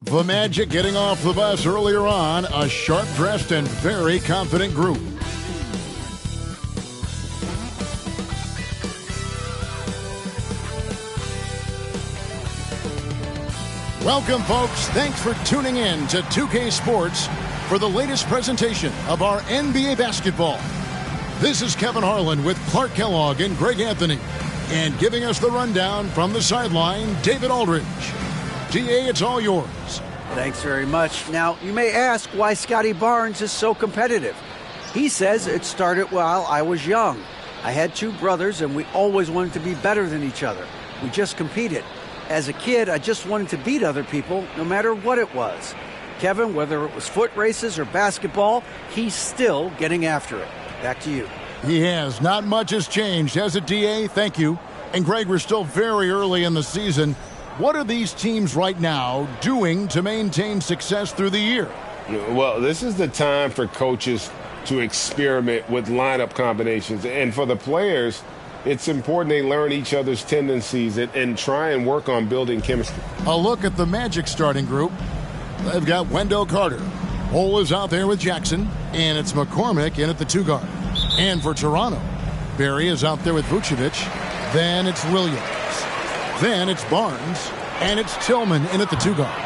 The Magic getting off the bus earlier on, a sharp-dressed and very confident group. Welcome, folks. Thanks for tuning in to 2K Sports for the latest presentation of our NBA basketball. This is Kevin Harlan with Clark Kellogg and Greg Anthony. And giving us the rundown from the sideline, David Aldridge. DA, it's all yours. Thanks very much. Now, you may ask why Scotty Barnes is so competitive. He says it started while I was young. I had two brothers, and we always wanted to be better than each other. We just competed. As a kid, I just wanted to beat other people, no matter what it was. Kevin, whether it was foot races or basketball, he's still getting after it. Back to you. He has. Not much has changed, has it, DA? Thank you. And, Greg, we're still very early in the season. What are these teams right now doing to maintain success through the year? Well, this is the time for coaches to experiment with lineup combinations. And for the players, it's important they learn each other's tendencies and try and work on building chemistry. A look at the Magic starting group. They've got Wendell Carter. Hole is out there with Jackson, and it's McCormick in at the two guard. And for Toronto, Barry is out there with Vucevic. Then it's Williams. Then it's Barnes, and it's Tillman in at the two guard.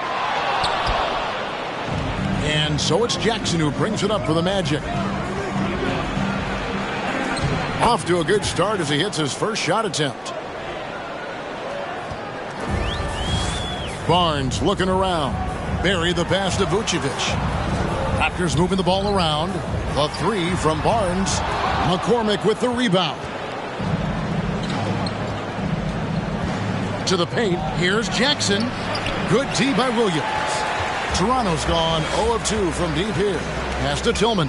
And so it's Jackson who brings it up for the Magic. Off to a good start as he hits his first shot attempt. Barnes looking around. Barry the pass to Vucevic. Raptors moving the ball around. The three from Barnes. McCormick with the rebound. To the paint. Here's Jackson. Good tee by Williams. Toronto's gone 0 of 2 from deep here. Pass to Tillman.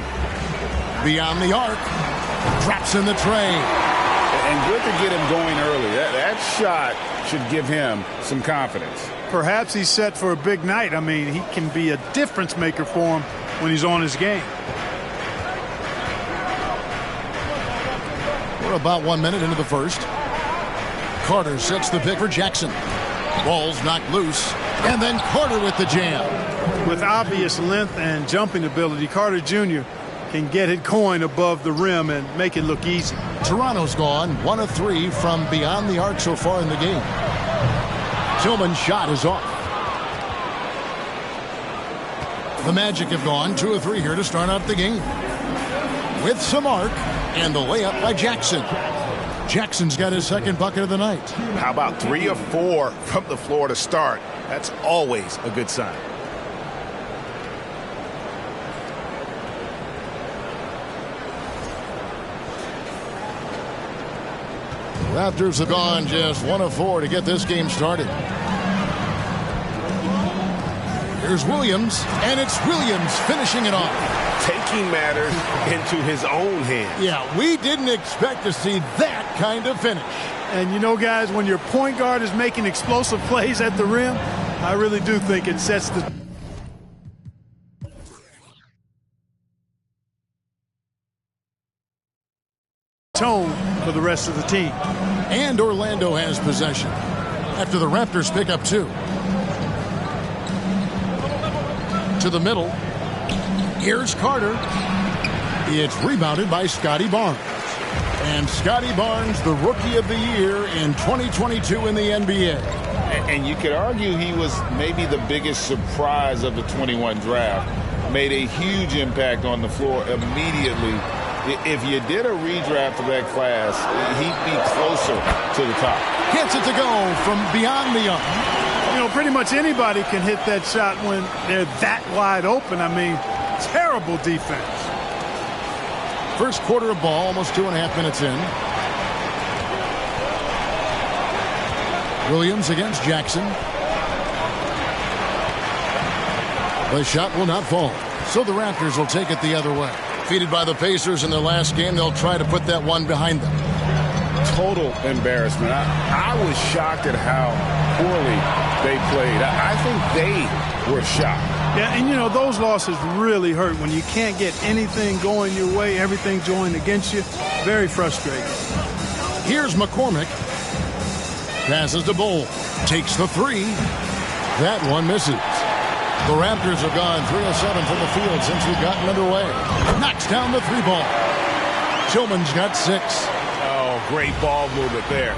Beyond the arc. Drops in the tray. And good to get him going early. That shot should give him some confidence. Perhaps he's set for a big night. I mean, he can be a difference maker for him when he's on his game. We're about 1 minute into the first. Carter sets the pick for Jackson. Ball's knocked loose. And then Carter with the jam. With obvious length and jumping ability, Carter Jr. can get it going above the rim and make it look easy. Toronto's gone 1 of 3 from beyond the arc so far in the game. Tillman's shot is off. The Magic have gone 2 of 3 here to start out the game. With some arc and the layup by Jackson. Jackson's got his second bucket of the night. How about 3 of 4 from the floor to start? That's always a good sign. Raptors have gone just 1 of 4 to get this game started. Here's Williams, and it's Williams finishing it off. Taking matters into his own hands. Yeah, we didn't expect to see that kind of finish. And you know, guys, when your point guard is making explosive plays at the rim, I really do think it sets the tone for the rest of the team. And Orlando has possession after the Raptors pick up 2. To the middle. Here's Carter. It's rebounded by Scotty Barnes. And Scotty Barnes, the Rookie of the Year in 2022 in the NBA. And you could argue he was maybe the biggest surprise of the 21 draft. Made a huge impact on the floor immediately. If you did a redraft of that class, he'd be closer to the top. Gets it to go from beyond the arc. You know, pretty much anybody can hit that shot when they're that wide open. I mean, terrible defense. First quarter of ball, almost 2.5 minutes in. Williams against Jackson. The shot will not fall, so the Raptors will take it the other way. Defeated by the Pacers in their last game, they'll try to put that one behind them. Total embarrassment. I was shocked at how poorly they played. I think they were shocked. Yeah, and you know, those losses really hurt when you can't get anything going your way, everything's going against you. Very frustrating. Here's McCormick. Passes to Bull. Takes the 3. That one misses. The Raptors have gone 3 of 7 from the field since we've gotten underway. Knocks down the 3-ball. Tillman's got 6. Oh, great ball movement there.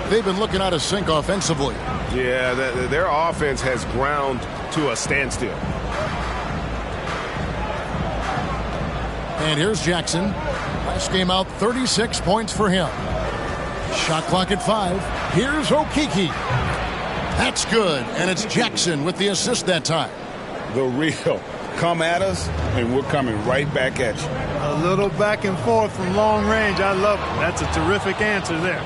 They've been looking out of sync offensively. Yeah, their offense has ground to a standstill. And here's Jackson. Last game out, 36 points for him. Shot clock at 5. Here's Okeke. That's good, and it's Jackson with the assist that time. The real. Come at us, and we're coming right back at you. A little back and forth from long range. I love it. That's a terrific answer there.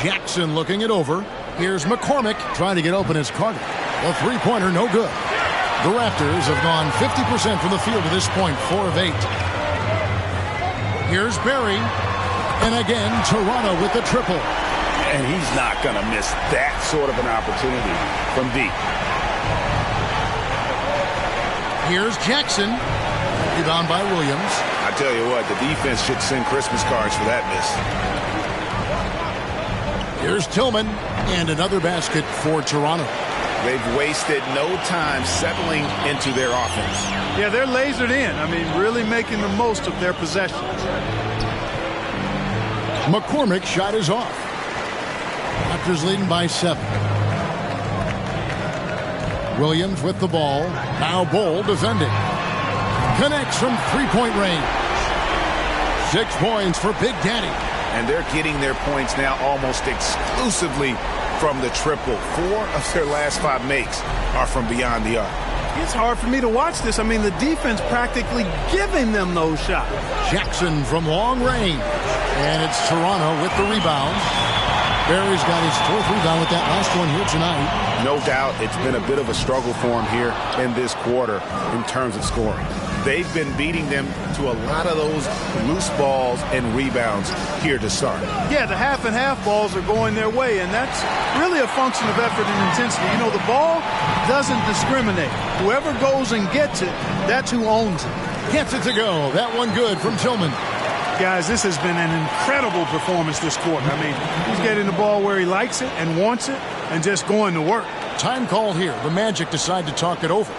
Jackson looking it over. Here's McCormick trying to get open as Carter. The three-pointer, no good. The Raptors have gone 50% from the field to this point, 4 of 8. Here's Barry. And again, Toronto with the triple. And he's not going to miss that sort of an opportunity from deep. Here's Jackson. Rebound by Williams. I tell you what, the defense should send Christmas cards for that miss. Here's Tillman. And another basket for Toronto. They've wasted no time settling into their offense. Yeah, they're lasered in. I mean, really making the most of their possessions. McCormick's shot is off. Raptors leading by 7. Williams with the ball. Now Bull defending. Connects from three-point range. 6 points for Big Daddy. And they're getting their points now almost exclusively from the triple. 4 of their last 5 makes are from beyond the arc. It's hard for me to watch this. I mean, the defense practically giving them those shots. Jackson from long range. And it's Toronto with the rebound. Barry's got his 4th rebound with that last one here tonight. No doubt it's been a bit of a struggle for him here in this quarter in terms of scoring. They've been beating them to a lot of those loose balls and rebounds here to start. Yeah, the half and half balls are going their way, and that's really a function of effort and intensity. You know, the ball doesn't discriminate. Whoever goes and gets it, that's who owns it. Gets it to go. That one good from Tillman. Guys, this has been an incredible performance this quarter. I mean, he's getting the ball where he likes it and wants it and just going to work. Time called here. The Magic decide to talk it over.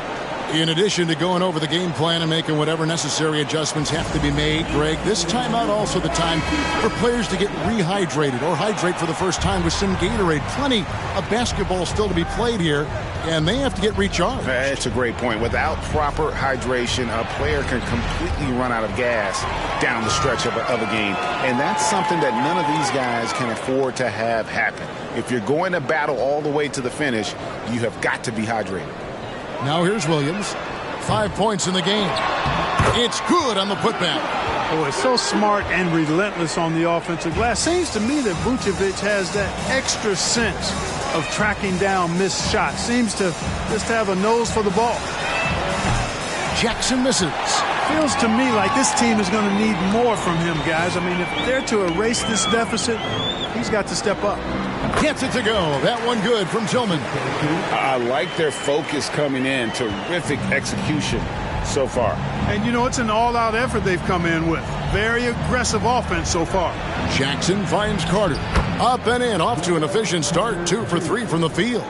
In addition to going over the game plan and making whatever necessary adjustments have to be made, Greg, this timeout also the time for players to get rehydrated or hydrate for the first time with some Gatorade. Plenty of basketball still to be played here, and they have to get recharged. That's a great point. Without proper hydration, a player can completely run out of gas down the stretch of a game, and that's something that none of these guys can afford to have happen. If you're going to battle all the way to the finish, you have got to be hydrated. Now here's Williams. 5 points in the game. It's good on the putback. Oh, it's so smart and relentless on the offensive glass. Seems to me that Vucevic has that extra sense of tracking down missed shots. Seems to just have a nose for the ball. Jackson misses. Feels to me like this team is going to need more from him, guys. I mean, if they're to erase this deficit, he's got to step up. Gets it to go. That one good from Tillman. I like their focus coming in. Terrific execution so far. And, you know, it's an all-out effort they've come in with. Very aggressive offense so far. Jackson finds Carter. Up and in. Off to an efficient start. 2 for 3 from the field.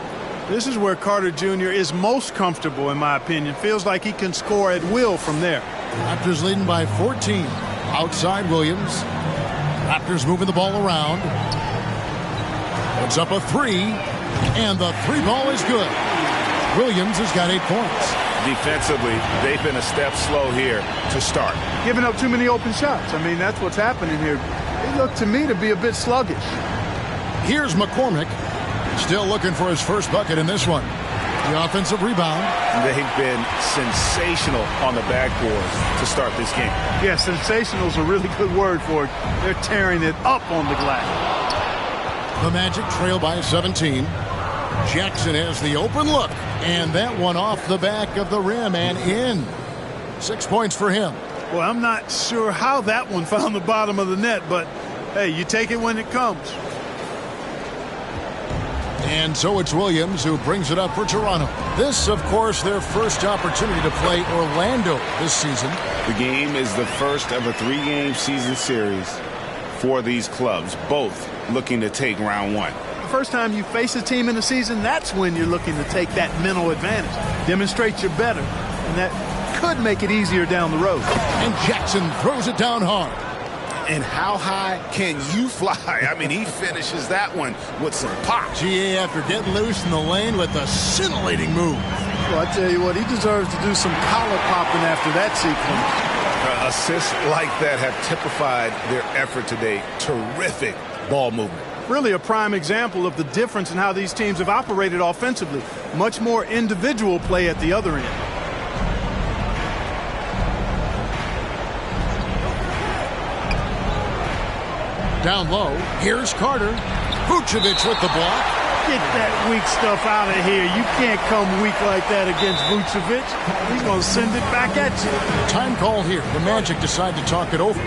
This is where Carter Jr. is most comfortable, in my opinion. Feels like he can score at will from there. Raptors leading by 14. Outside Williams. Raptors moving the ball around. Puts up a 3, and the 3-ball is good. Williams has got 8 points. Defensively, they've been a step slow here to start. Giving up too many open shots. I mean, that's what's happening here. They look to me to be a bit sluggish. Here's McCormick. Still looking for his first bucket in this one. The offensive rebound. They've been sensational on the backboards to start this game. Yeah, sensational is a really good word for it. They're tearing it up on the glass. The Magic trail by 17. Jackson has the open look, and that one off the back of the rim and in. 6 points for him. Well, I'm not sure how that one found the bottom of the net, but, hey, you take it when it comes. And so it's Williams who brings it up for Toronto. This, of course, their first opportunity to play Orlando this season. The game is the first of a 3-game season series for these clubs, both looking to take round 1. first time you face a team in the season, that's when you're looking to take that mental advantage. Demonstrate you're better, and that could make it easier down the road. And Jackson throws it down hard. And how high can you fly? I mean, he finishes that one with some pop. GA after getting loose in the lane with a scintillating move. Well, I tell you what, he deserves to do some collar popping after that sequence. Assists like that have typified their effort today. Terrific ball movement. Really a prime example of the difference in how these teams have operated offensively. Much more individual play at the other end. Down low, here's Carter. Vucevic with the block. Get that weak stuff out of here. You can't come weak like that against Vucevic. He's going to send it back at you. Time call here. The Magic decide to talk it over.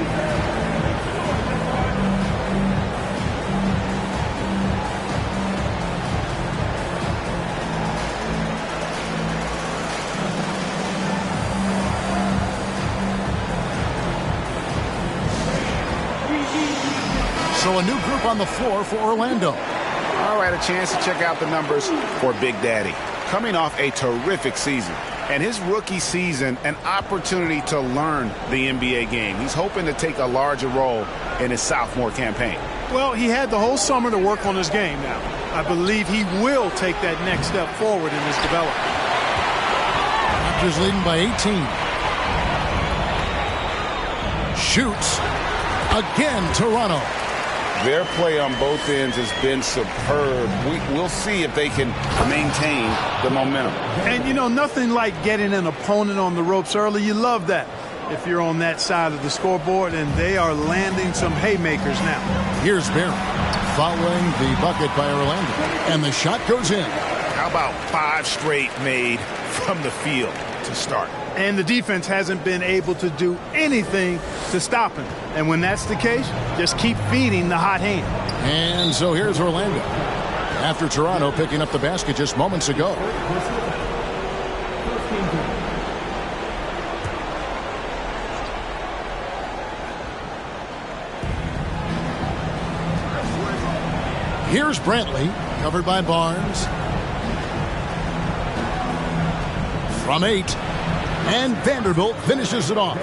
So a new group on the floor for Orlando. All right, a chance to check out the numbers for Big Daddy. Coming off a terrific season. And his rookie season, an opportunity to learn the NBA game. He's hoping to take a larger role in his sophomore campaign. Well, he had the whole summer to work on his game now. I believe he will take that next step forward in his development. Raptors leading by 18. Shoots. Again, Toronto. Their play on both ends has been superb. We'll see if they can maintain the momentum. And, you know, nothing like getting an opponent on the ropes early. You love that if you're on that side of the scoreboard, and they are landing some haymakers now. Here's Barry following the bucket by Orlando. And the shot goes in. How about 5 straight made from the field to start? And the defense hasn't been able to do anything to stop him. And when that's the case, just keep feeding the hot hand. And so here's Orlando. After Toronto picking up the basket just moments ago. Here's Brantley, covered by Barnes. From 8. And Vanderbilt finishes it off.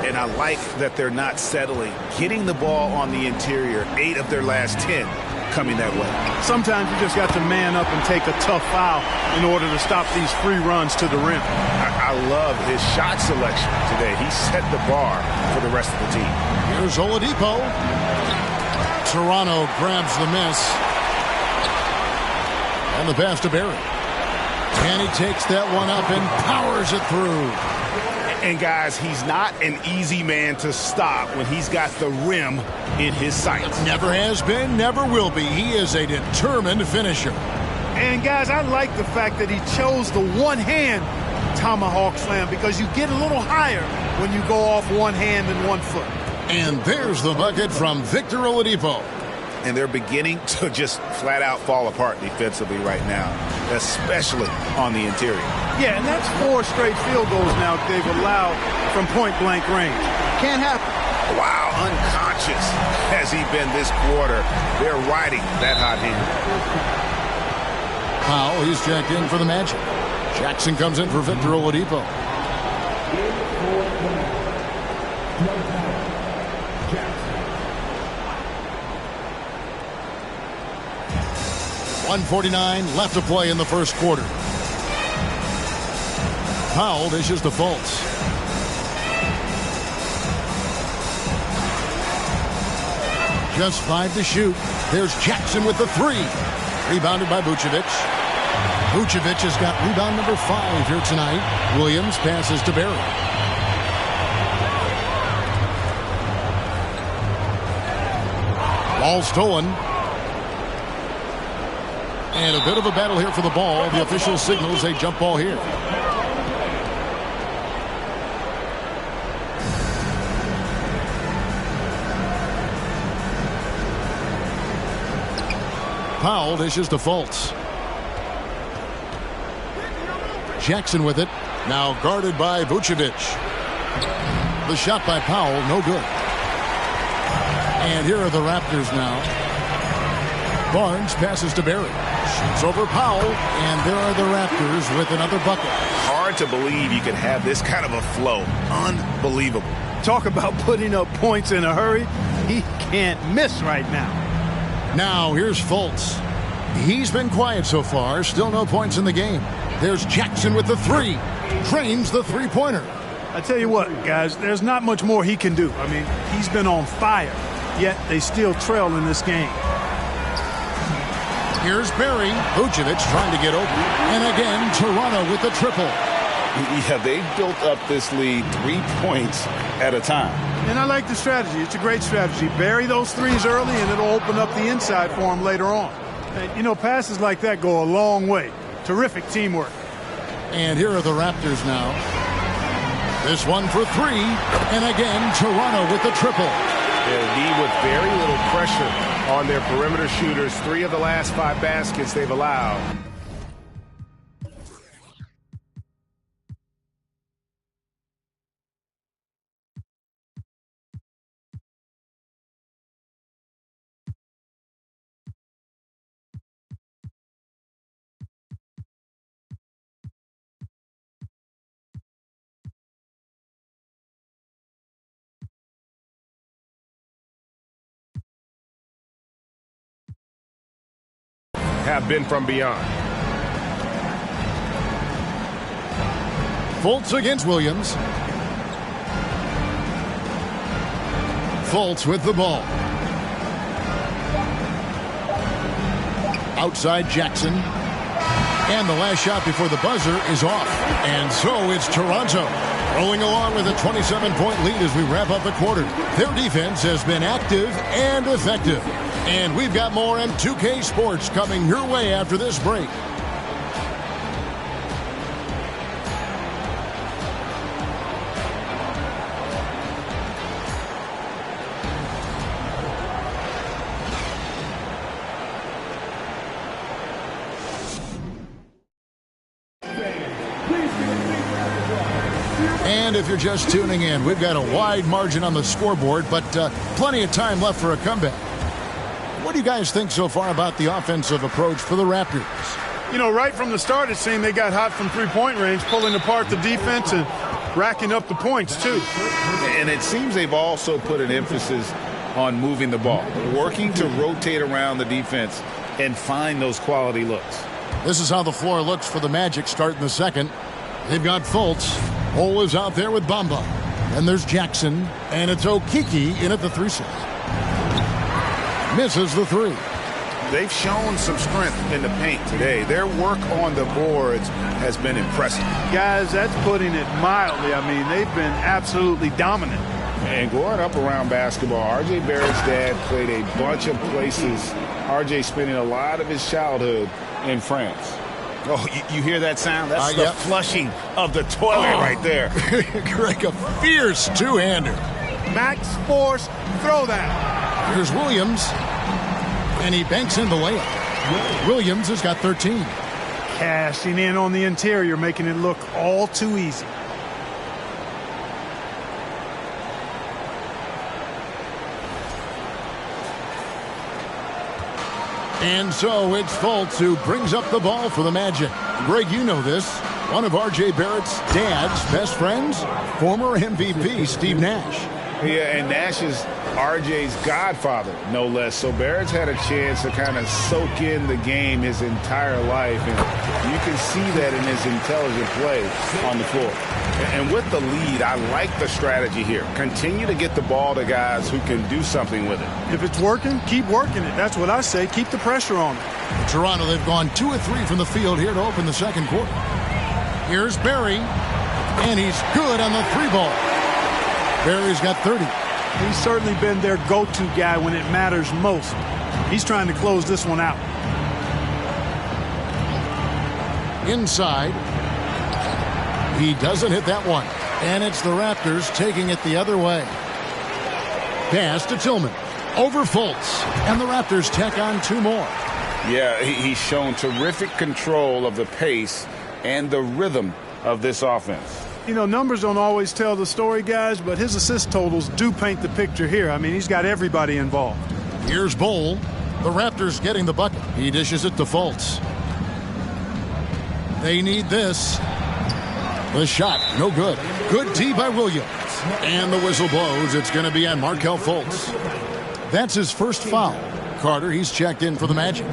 And I like that they're not settling. Getting the ball on the interior, 8 of their last 10 coming that way. Sometimes you just got to man up and take a tough foul in order to stop these free runs to the rim. I love his shot selection today. He set the bar for the rest of the team. Here's Oladipo. Toronto grabs the miss. And the pass to Barry. And he takes that one up and powers it through. And, guys, he's not an easy man to stop when he's got the rim in his sights. Never has been, never will be. He is a determined finisher. And, guys, I like the fact that he chose the one-hand tomahawk slam because you get a little higher when you go off one hand and 1 foot. And there's the bucket from Victor Oladipo. And they're beginning to just flat out fall apart defensively right now, especially on the interior. Yeah, and that's 4 straight field goals now they've allowed from point-blank range. Can't happen. Wow, unconscious has he been this quarter. They're riding that hot hand. Powell, he's checked in for the Magic. Jackson comes in for Victor Oladipo. .149 left to play in the first quarter. Powell dishes to Fultz. Just 5 to shoot. There's Jackson with the 3. Rebounded by Vucevic. Vucevic has got rebound number 5 here tonight. Williams passes to Barry. Ball stolen. And a bit of a battle here for the ball. The official signals a jump ball here. Powell dishes to Fultz. Jackson with it. Now guarded by Vucevic. The shot by Powell, no good. And here are the Raptors now. Barnes passes to Berry. Shoots over Powell, and there are the Raptors with another bucket. Hard to believe you could have this kind of a flow. Unbelievable. Talk about putting up points in a hurry. He can't miss right now. Now here's Fultz. He's been quiet so far. Still no points in the game. There's Jackson with the three. Drains the three-pointer. I tell you what, guys, there's not much more he can do. I mean, he's been on fire, yet they still trail in this game. Here's Berry. Vucevic trying to get open. And again, Toronto with the triple. Yeah, they've built up this lead 3 points at a time. And I like the strategy. It's a great strategy. Bury those threes early, and it'll open up the inside for him later on. And, you know, passes like that go a long way. Terrific teamwork. And here are the Raptors now. This one for three. And again, Toronto with the triple. Indeed, with very little pressure on their perimeter shooters. 3 of the last 5 baskets they've allowed. Have been from beyond. Fultz against Williams. Fultz with the ball. Outside Jackson. And the last shot before the buzzer is off. And so it's Toronto rolling along with a 27-point lead as we wrap up the quarter. Their defense has been active and effective. And we've got more M2K Sports coming your way after this break. And if you're just tuning in, we've got a wide margin on the scoreboard, but plenty of time left for a comeback. What do you guys think so far about the offensive approach for the Raptors? You know, right from the start, it seemed they got hot from three-point range, pulling apart the defense and racking up the points, too. And it seems they've also put an emphasis on moving the ball, working to rotate around the defense and find those quality looks. This is how the floor looks for the Magic starting the second. They've got Fultz. Hole is out there with Bamba. And there's Jackson. And it's Okeke in at the 3-6. Misses the three. They've shown some strength in the paint today. Their work on the boards has been impressive. Guys, that's putting it mildly. I mean, they've been absolutely dominant. And growing up around basketball, R.J. Barrett's dad played a bunch of places. R.J. spending a lot of his childhood in France. Oh, you hear that sound? That's the flushing of the toilet right there. Greg, a fierce two-hander. Max Force, throw that. Here's Williams. And he banks in the layup. Williams has got 13. Cashing in on the interior, making it look all too easy. And so it's Fultz who brings up the ball for the Magic. Greg, you know this. One of R.J. Barrett's dad's best friends, former MVP Steve Nash. Yeah, and Nash is R.J.'s godfather, no less. So Barrett's had a chance to kind of soak in the game his entire life, and you can see that in his intelligent play on the floor. And with the lead, I like the strategy here. Continue to get the ball to guys who can do something with it. If it's working, keep working it. That's what I say. Keep the pressure on it. Toronto, they've gone 2 of 3 from the field here to open the second quarter. Here's Berry, and he's good on the 3-ball. Barry's got 30. He's certainly been their go-to guy when it matters most. He's trying to close this one out. Inside. He doesn't hit that one. And it's the Raptors taking it the other way. Pass to Tillman. Over Fultz. And the Raptors tack on 2 more. Yeah, he's shown terrific control of the pace and the rhythm of this offense. You know, numbers don't always tell the story, guys, but his assist totals do paint the picture here. I mean, he's got everybody involved. Here's Bowl. The Raptors getting the bucket. He dishes it to Fultz. They need this. The shot, no good. Good D by Williams. And the whistle blows. It's going to be on Markelle Fultz. That's his first foul. Carter, he's checked in for the Magic.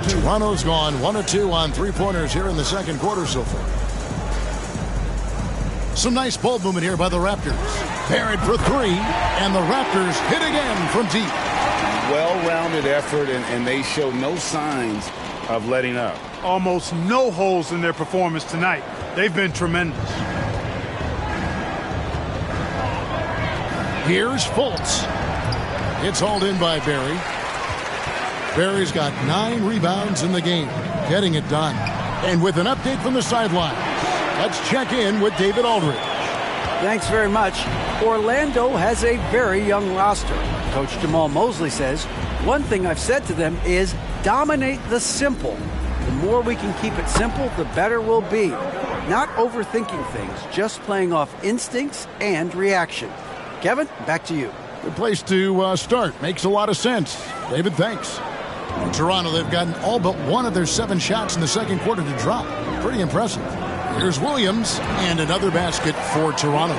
Toronto's gone 1 of 2 on three-pointers here in the second quarter so far. Some nice ball movement here by the Raptors. Barrett for three, and the Raptors hit again from deep. Well-rounded effort, and they show no signs of letting up. Almost no holes in their performance tonight. They've been tremendous. Here's Fultz. It's hauled in by Barry. Barry's got 9 rebounds in the game, getting it done. And with an update from the sideline, let's check in with David Aldridge. Thanks very much. Orlando has a very young roster. Coach Jamal Mosley says, one thing I've said to them is dominate the simple. The more we can keep it simple, the better we'll be. Not overthinking things, just playing off instincts and reaction. Kevin, back to you. Good place to start. Makes a lot of sense. David, thanks. In Toronto, they've gotten all but one of their 7 shots in the second quarter to drop. Pretty impressive. Here's Williams, and another basket for Toronto.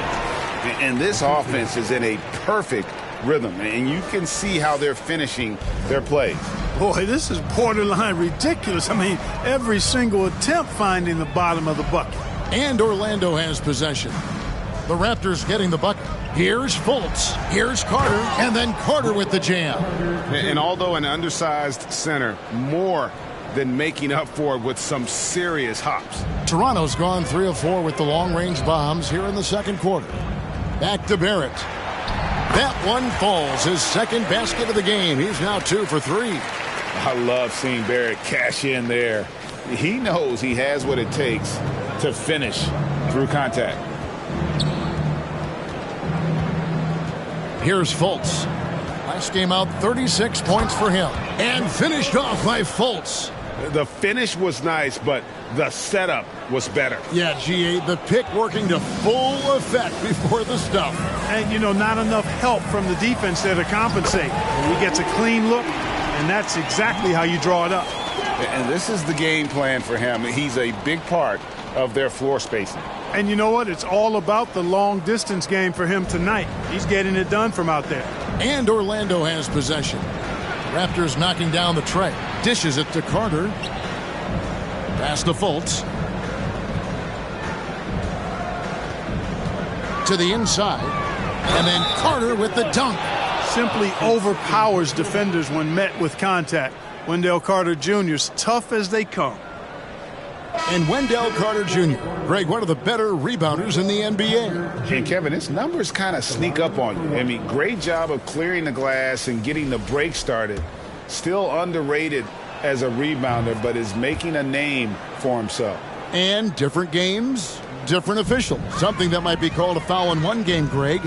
And this offense is in a perfect rhythm, and you can see how they're finishing their plays. Boy, this is borderline ridiculous. I mean, every single attempt finding the bottom of the bucket. And Orlando has possession. The Raptors getting the bucket. Here's Fultz. Here's Carter. And then Carter with the jam. And although an undersized center, more than making up for it with some serious hops. Toronto's gone 3 of 4 with the long-range bombs here in the second quarter. Back to Barrett. That one falls. His second basket of the game. He's now 2 for 3. I love seeing Barrett cash in there. He knows he has what it takes to finish through contact. Here's Fultz. Last game out, 36 points for him. And finished off by Fultz. The finish was nice, but the setup was better. Yeah, G8, the pick working to full effect before the stuff. And, you know, not enough help from the defense there to compensate. He gets a clean look, and that's exactly how you draw it up. And this is the game plan for him. He's a big part of their floor spacing. And you know what? It's all about the long-distance game for him tonight. He's getting it done from out there. And Orlando has possession. Raptors knocking down the tray. Dishes it to Carter. Pass to Fultz. To the inside. And then Carter with the dunk. Simply overpowers defenders when met with contact. Wendell Carter Jr.'s tough as they come. And Wendell Carter Jr. Greg, one of the better rebounders in the NBA. And Kevin, his numbers kind of sneak up on you. I mean, great job of clearing the glass and getting the break started. Still underrated as a rebounder, but is making a name for himself. And different games, different officials. Something that might be called a foul in one game, Greg,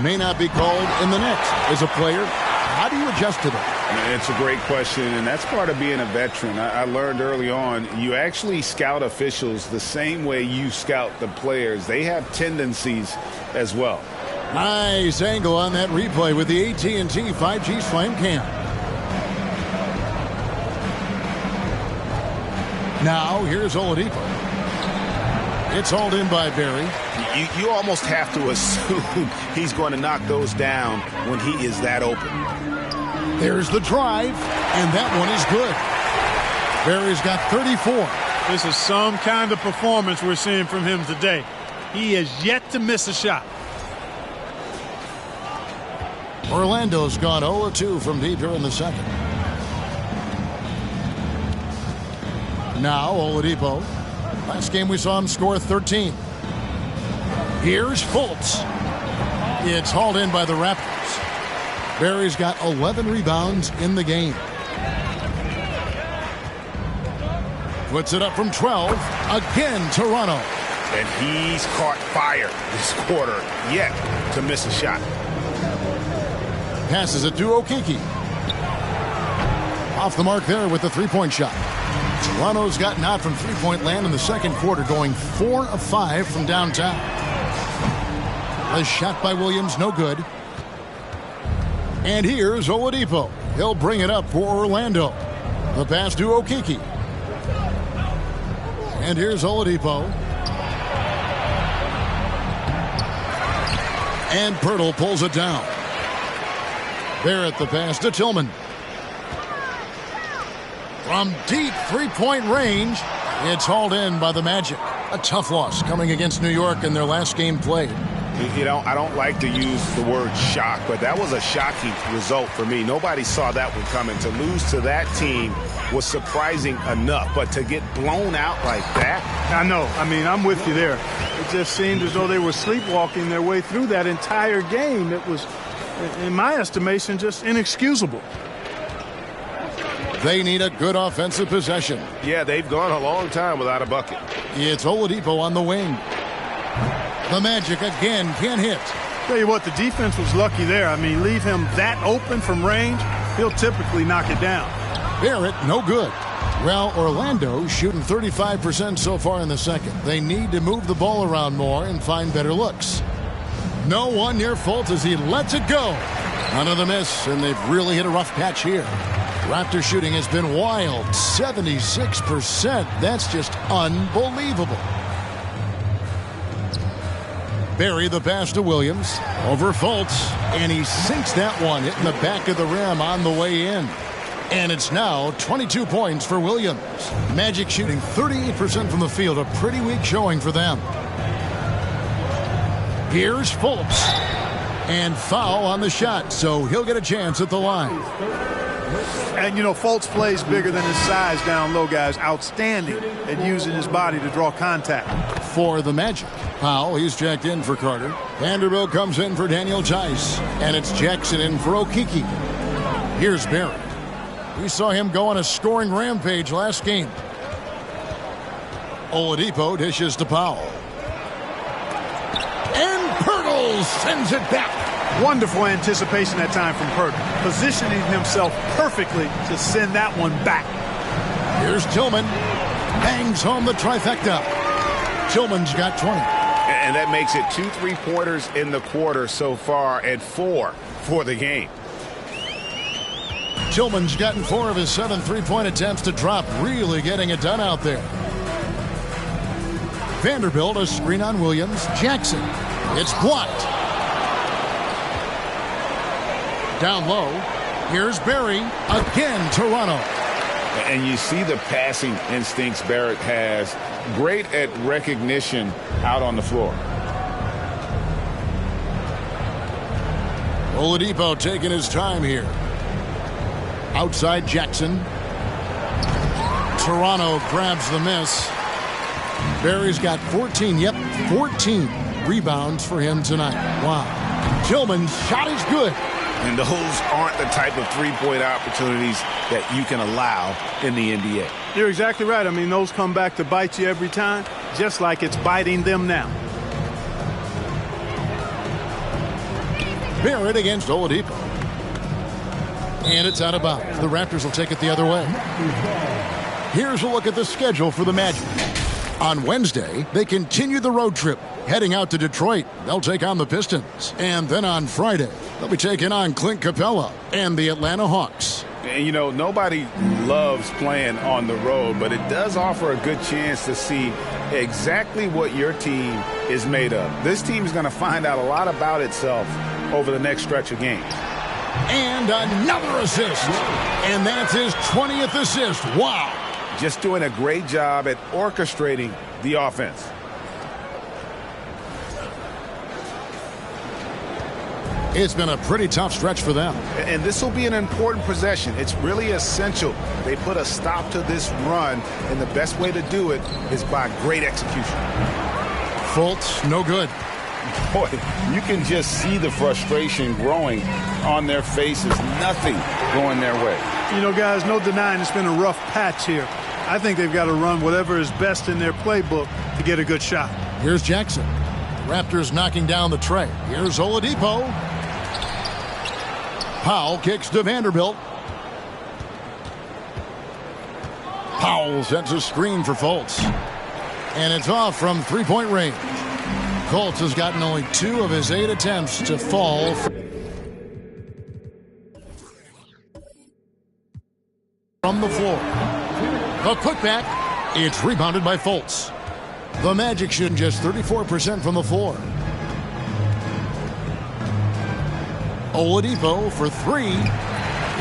may not be called in the next. As a player, how do you adjust to that? It's a great question, and that's part of being a veteran. I learned early on, you actually scout officials the same way you scout the players. They have tendencies as well. Nice angle on that replay with the AT&T 5G Slam Cam. Now, here's Oladipo. It's hauled in by Barry. You almost have to assume he's going to knock those down when he is that open. There's the drive, and that one is good. Barry's got 34. This is some kind of performance we're seeing from him today. He has yet to miss a shot. Orlando's gone 0-2 from deep here in the second. Now Oladipo. Last game we saw him score 13. Here's Fultz. It's hauled in by the Raptors. Barry's got 11 rebounds in the game. Puts it up from 12. Again, Toronto. And he's caught fire this quarter, yet to miss a shot. Passes it to Okeke. Off the mark there with the three-point shot. Toronto's gotten out from three-point land in the second quarter, going 4 of 5 from downtown. A shot by Williams, no good. And here's Oladipo. He'll bring it up for Orlando. The pass to Okeke. And here's Oladipo. And Pirtle pulls it down. Barrett the pass to Tillman. From deep three-point range, it's hauled in by the Magic. A tough loss coming against New York in their last game played. You know, I don't like to use the word shock, but that was a shocking result for me. Nobody saw that one coming. To lose to that team was surprising enough, but to get blown out like that? I know. I mean, I'm with you there. It just seemed as though they were sleepwalking their way through that entire game. It was, in my estimation, just inexcusable. They need a good offensive possession. Yeah, they've gone a long time without a bucket. It's Oladipo on the wing. The Magic again can't hit. Tell you what, the defense was lucky there. I mean, leave him that open from range, he'll typically knock it down. Barrett, no good. Well, Orlando shooting 35% so far in the second. They need to move the ball around more and find better looks. No one near Fultz as he lets it go. Another miss, and they've really hit a rough patch here. Raptor shooting has been wild, 76%. That's just unbelievable. Barry the pass to Williams. Over Fultz, and he sinks that one, hitting the back of the rim on the way in. And it's now 22 points for Williams. Magic shooting 38% from the field, a pretty weak showing for them. Here's Fultz. And foul on the shot, so he'll get a chance at the line. And, you know, Fultz plays bigger than his size down low, guys. Outstanding at using his body to draw contact. For the Magic. Powell, he's checked in for Carter. Vanderbilt comes in for Daniel Tice. And it's Jackson in for Okeke. Here's Barrett. We saw him go on a scoring rampage last game. Oladipo dishes to Powell. And Pirtle sends it back. Wonderful anticipation that time from Pirtle. Positioning himself perfectly to send that one back. Here's Tillman. Bangs home the trifecta. Tillman's got 20. And that makes it 2 3-pointers in the quarter so far and 4 for the game. Tillman's gotten 4 of his 7 3-point attempts to drop. Really getting it done out there. Vanderbilt, a screen on Williams. Jackson. It's blocked. Down low. Here's Barry. Again, Toronto. And you see the passing instincts Barrett has. Great at recognition out on the floor. Oladipo taking his time here. Outside Jackson. Toronto grabs the miss. Barry's got 14. Yep, 14 rebounds for him tonight. Wow. Tillman's shot is good. And those aren't the type of three-point opportunities that you can allow in the NBA. You're exactly right. I mean, those come back to bite you every time, just like it's biting them now. Barrett against Oladipo. And it's out of bounds. The Raptors will take it the other way. Here's a look at the schedule for the Magic. On Wednesday, they continue the road trip, heading out to Detroit. They'll take on the Pistons. And then on Friday, they'll be taking on Clint Capella and the Atlanta Hawks. And, you know, nobody loves playing on the road, but it does offer a good chance to see exactly what your team is made of. This team is going to find out a lot about itself over the next stretch of games. And another assist. And that's his 20th assist. Wow. Just doing a great job at orchestrating the offense. It's been a pretty tough stretch for them. And this will be an important possession. It's really essential. They put a stop to this run, and the best way to do it is by great execution. Fultz, no good. Boy, you can just see the frustration growing on their faces. Nothing going their way. You know, guys, no denying it's been a rough patch here. I think they've got to run whatever is best in their playbook to get a good shot. Here's Jackson. Raptors knocking down the tray. Here's Oladipo. Powell kicks to Vanderbilt. Powell sets a screen for Fultz. And it's off from three-point range. Fultz has gotten only 2 of his 8 attempts to fall. the floor. The putback, it's rebounded by Fultz. The Magic shooting just 34% from the floor. Oladipo for three.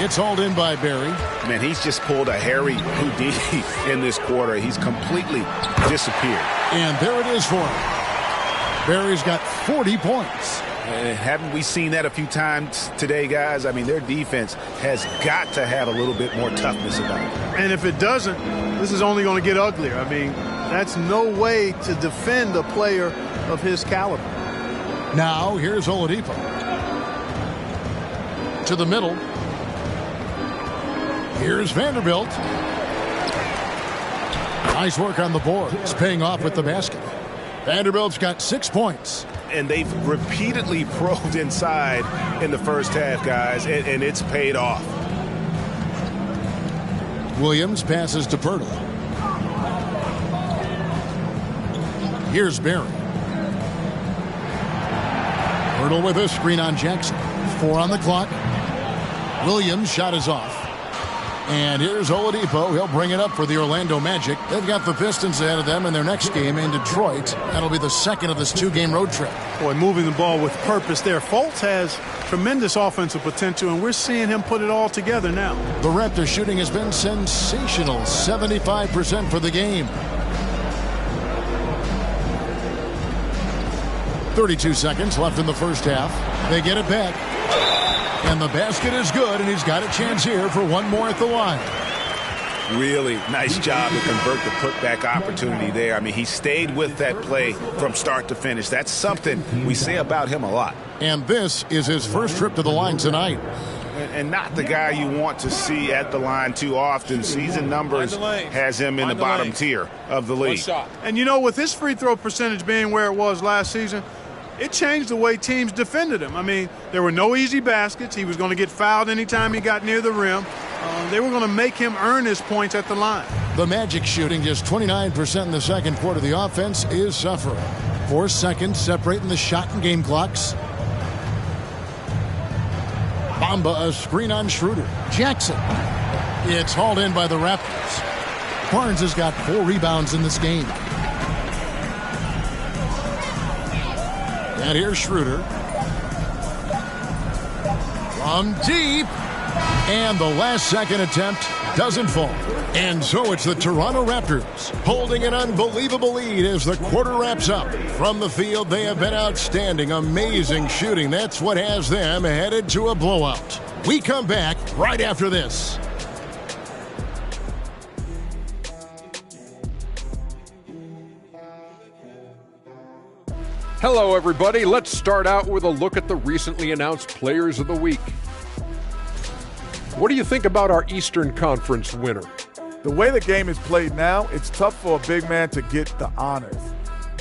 It's hauled in by Barry. Man, he's just pulled a Harry Houdini in this quarter. He's completely disappeared. And there it is for him. Barry's got 40 points. Haven't we seen that a few times today, guys? I mean, their defense has got to have a little bit more toughness about it. And if it doesn't, this is only going to get uglier. I mean, that's no way to defend a player of his caliber. Now, here's Oladipo. To the middle. Here's Vanderbilt. Nice work on the board. It's paying off with the basket. Vanderbilt's got 6 points. And they've repeatedly probed inside in the first half, guys, and it's paid off. Williams passes to Pirtle. Here's Barry. Pirtle with a screen on Jackson. 4 on the clock. Williams' shot is off. And here's Oladipo. He'll bring it up for the Orlando Magic. They've got the Pistons ahead of them in their next game in Detroit. That'll be the second of this 2-game road trip. Boy, moving the ball with purpose there. Fultz has tremendous offensive potential, and we're seeing him put it all together now. The Raptors shooting has been sensational. 75% for the game. 32 seconds left in the first half. They get it back. And the basket is good, and he's got a chance here for one more at the line. Really nice job to convert the putback opportunity there. I mean, he stayed with that play from start to finish. That's something we say about him a lot. And this is his first trip to the line tonight. And not the guy you want to see at the line too often. Season numbers has him in the bottom tier of the league. And, you know, with his free throw percentage being where it was last season, it changed the way teams defended him. I mean, there were no easy baskets. He was going to get fouled anytime he got near the rim. They were going to make him earn his points at the line. The Magic shooting just 29% in the second quarter. The offense is suffering. 4 seconds separating the shot and game clocks. Bamba, a screen on Schroeder. Jackson. It's hauled in by the Raptors. Barnes has got 4 rebounds in this game. And here's Schroeder. From deep. And the last second attempt doesn't fall. And so it's the Toronto Raptors holding an unbelievable lead as the quarter wraps up. From the field, they have been outstanding. Amazing shooting. That's what has them headed to a blowout. We come back right after this. Hello, everybody. Let's start out with a look at the recently announced Players of the Week. What do you think about our Eastern Conference winner? The way the game is played now, it's tough for a big man to get the honors.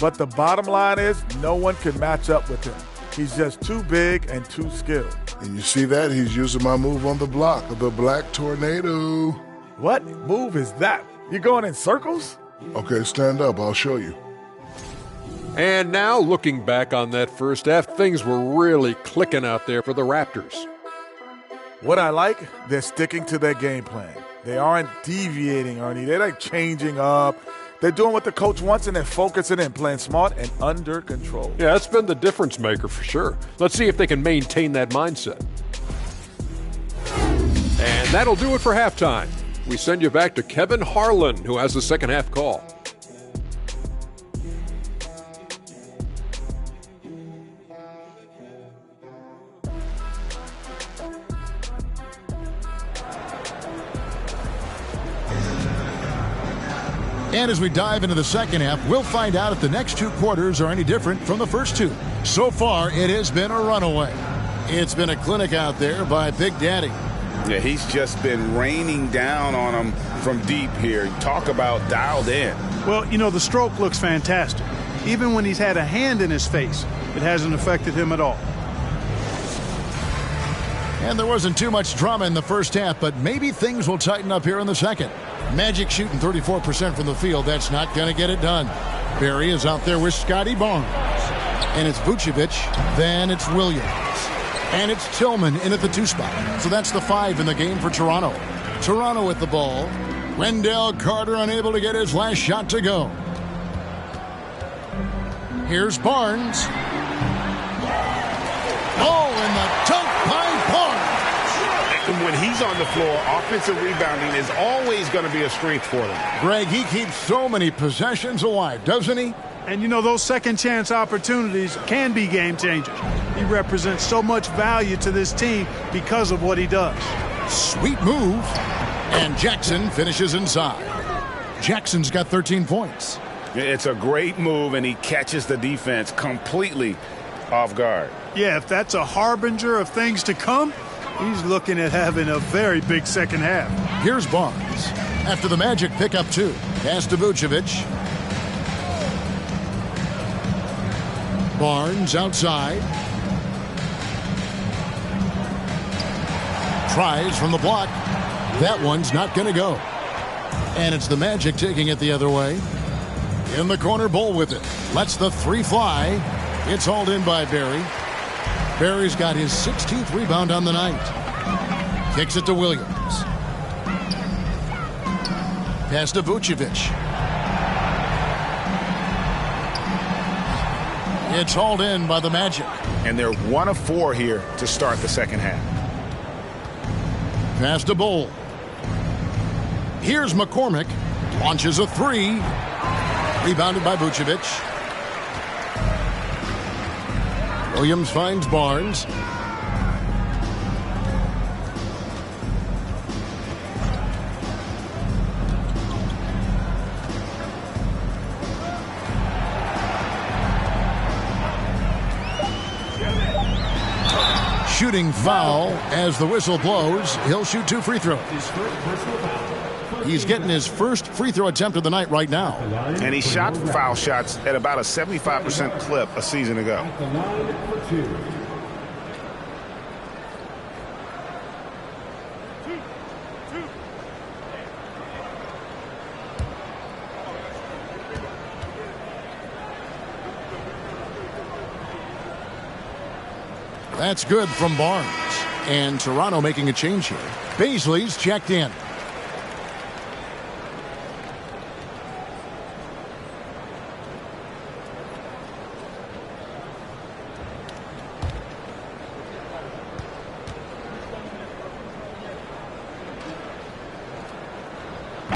But the bottom line is no one can match up with him. He's just too big and too skilled. And you see that? He's using my move on the block, the Black Tornado. What move is that? You going in circles? Okay, stand up. I'll show you. And now, looking back on that first half, things were really clicking out there for the Raptors. What I like, they're sticking to their game plan. They aren't deviating, Ernie. They're like changing up. They're doing what the coach wants, and they're focusing and playing smart and under control. Yeah, that's been the difference maker for sure. Let's see if they can maintain that mindset. And that'll do it for halftime. We send you back to Kevin Harlan, who has the second half call. And as we dive into the second half, we'll find out if the next 2 quarters are any different from the first 2. So far, it has been a runaway. It's been a clinic out there by Big Daddy. Yeah, he's just been raining down on him from deep here. Talk about dialed in. Well, you know, the stroke looks fantastic. Even when he's had a hand in his face, it hasn't affected him at all. And there wasn't too much drama in the first half, but maybe things will tighten up here in the second. Magic shooting 34% from the field. That's not going to get it done. Barry is out there with Scotty Barnes. And it's Vucevic. Then it's Williams. And it's Tillman in at the 2 spot. So that's the 5 in the game for Toronto. Toronto with the ball. Wendell Carter unable to get his last shot to go. Here's Barnes. Oh, and the dunk by Barnes. When he's on the floor, offensive rebounding is always going to be a strength for them. Greg, he keeps so many possessions alive, doesn't he? And, you know, those second-chance opportunities can be game changers. He represents so much value to this team because of what he does. Sweet move. And Jackson finishes inside. Jackson's got 13 points. It's a great move, and he catches the defense completely off guard. Yeah, if that's a harbinger of things to come, he's looking at having a very big second half. Here's Barnes. After the Magic pick up 2. Pass to Vucevic. Barnes outside. Tries from the block. That one's not going to go. And it's the Magic taking it the other way. In the corner, Bull with it. Lets the 3 fly. It's hauled in by Barry. Barry's got his 16th rebound on the night. Kicks it to Williams. Pass to Vucevic. It's hauled in by the Magic. And they're 1 of 4 here to start the second half. Pass to Bull. Here's McCormick. Launches a 3. Rebounded by Vucevic. Williams finds Barnes. Shooting foul as the whistle blows. He'll shoot 2 free throws. He's getting his first free throw attempt of the night right now. And he shot foul shots at about a 75% clip a season ago. That's good from Barnes. And Toronto making a change here. Baisley's checked in.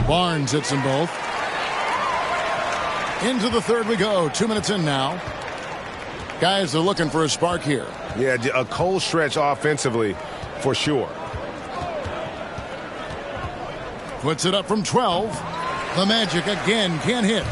Barnes hits them both. Into the third we go. 2 minutes in now. Guys are looking for a spark here. Yeah, a cold stretch offensively for sure. Puts it up from 12. The Magic again can't hit.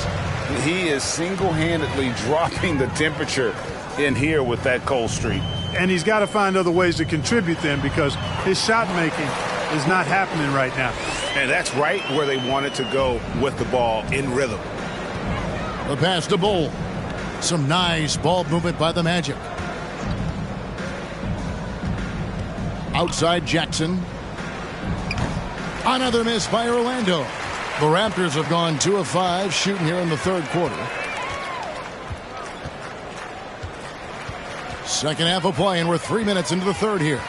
He is single-handedly dropping the temperature in here with that cold streak. And he's got to find other ways to contribute then, because his shot making is not happening right now. And that's right where they wanted to go with the ball, in rhythm. The pass to Bull. Some nice ball movement by the Magic. Outside Jackson. Another miss by Orlando. The Raptors have gone 2 of 5 shooting here in the third quarter. Second half of play, and we're 3 minutes into the third here.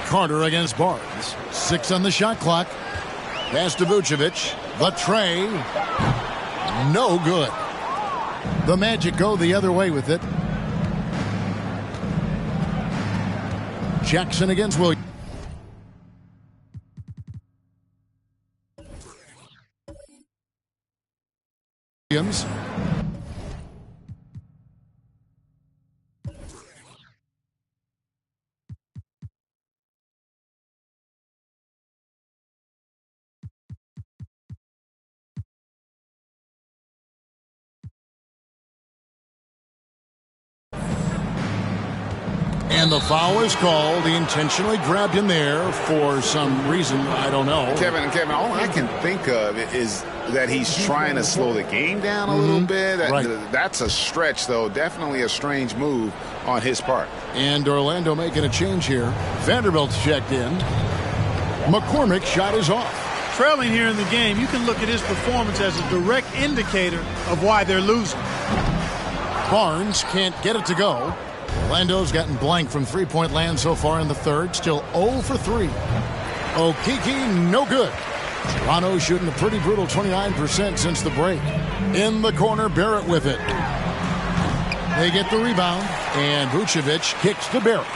Carter against Barnes. 6 on the shot clock. Pass to Vucevic. The tray. No good. The Magic go the other way with it. Jackson against Williams. And the foul is called. He intentionally grabbed him there for some reason. I don't know. Kevin, all I can think of is that he's trying to slow the game down a little bit. That's a stretch, though. Definitely a strange move on his part. And Orlando making a change here. Vanderbilt's checked in. McCormick's shot is off. Trailing here in the game, you can look at his performance as a direct indicator of why they're losing. Barnes can't get it to go. Orlando's gotten blank from three-point land so far in the third. Still 0 for 3. Okeke, no good. Toronto shooting a pretty brutal 29% since the break. In the corner, Barrett with it. They get the rebound, and Vucevic kicks to Barrett.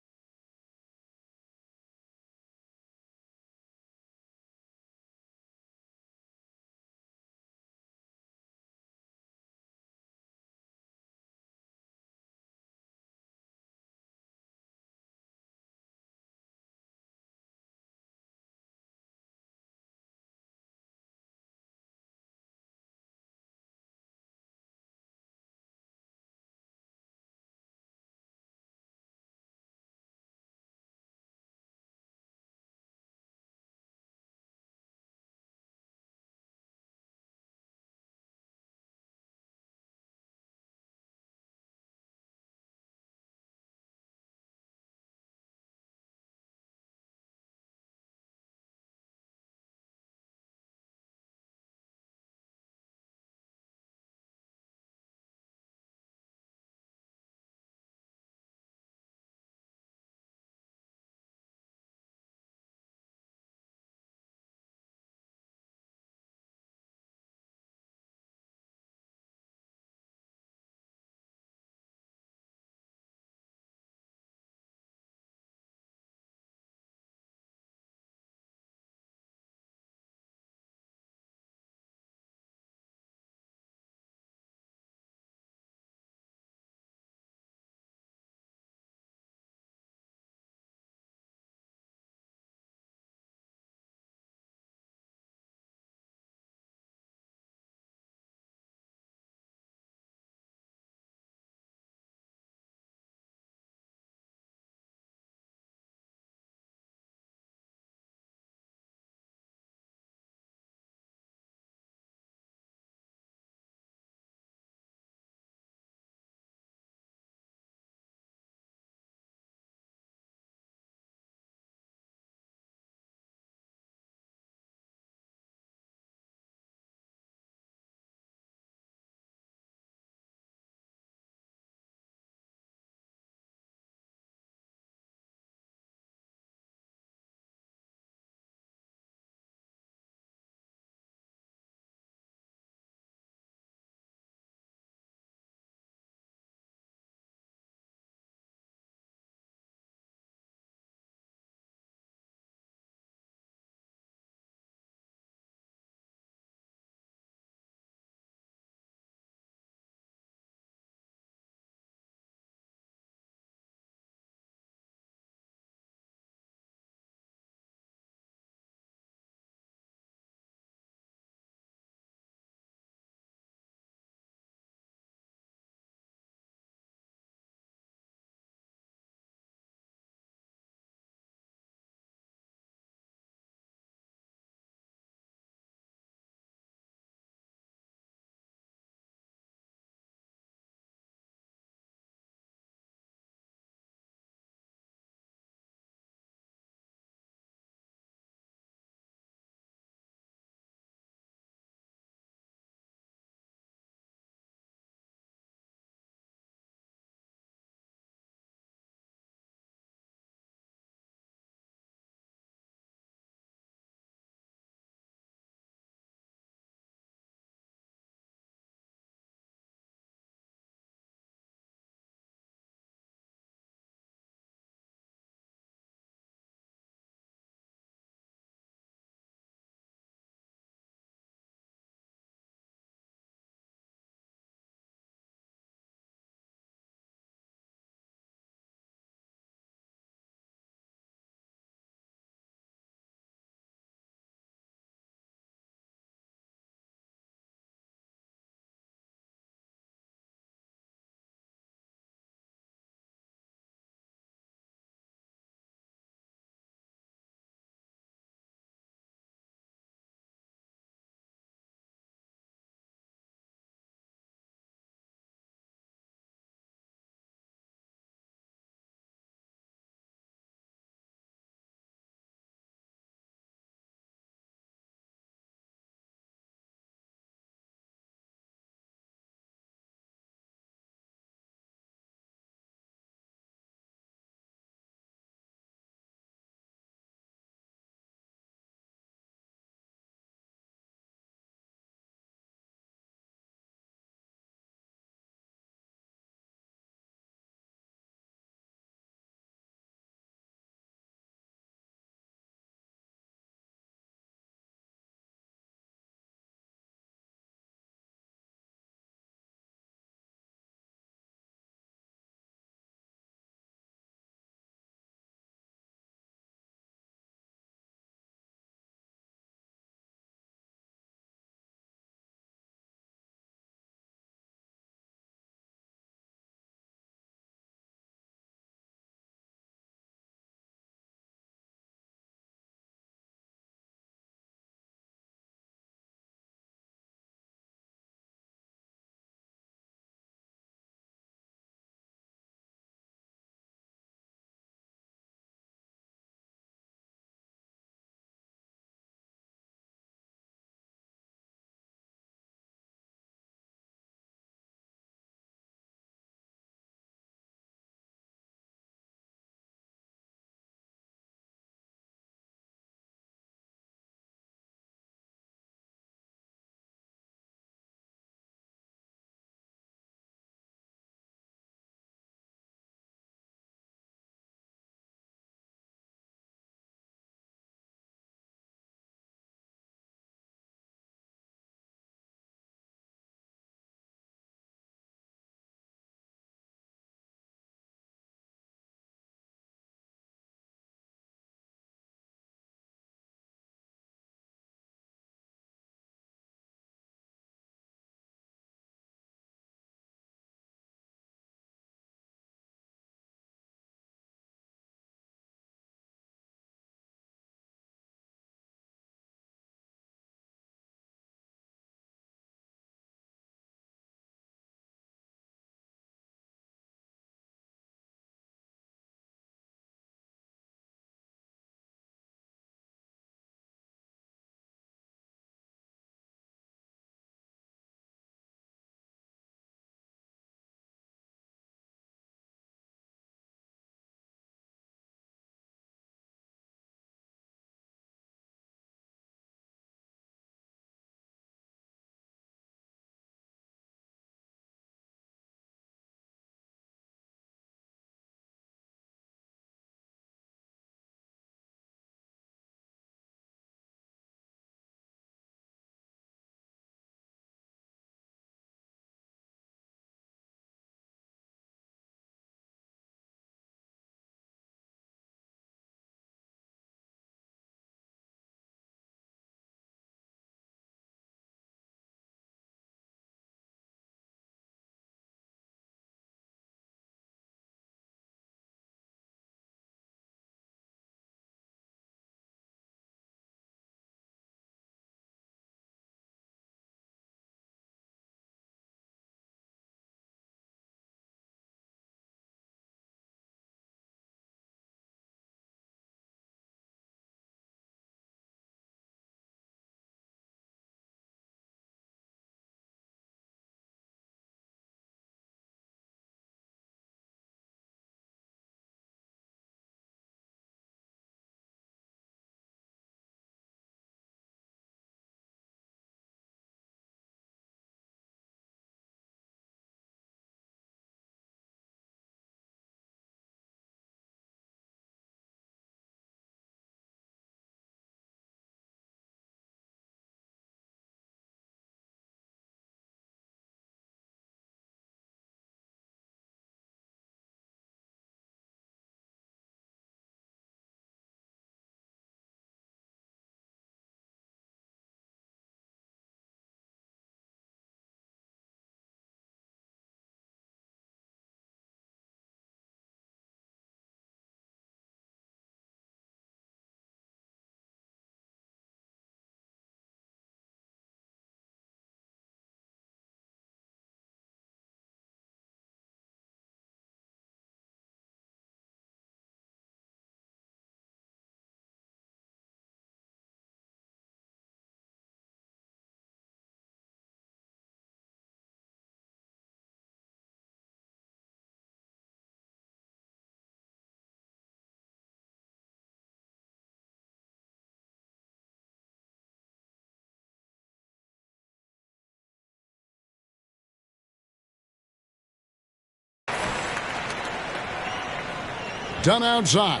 done outside.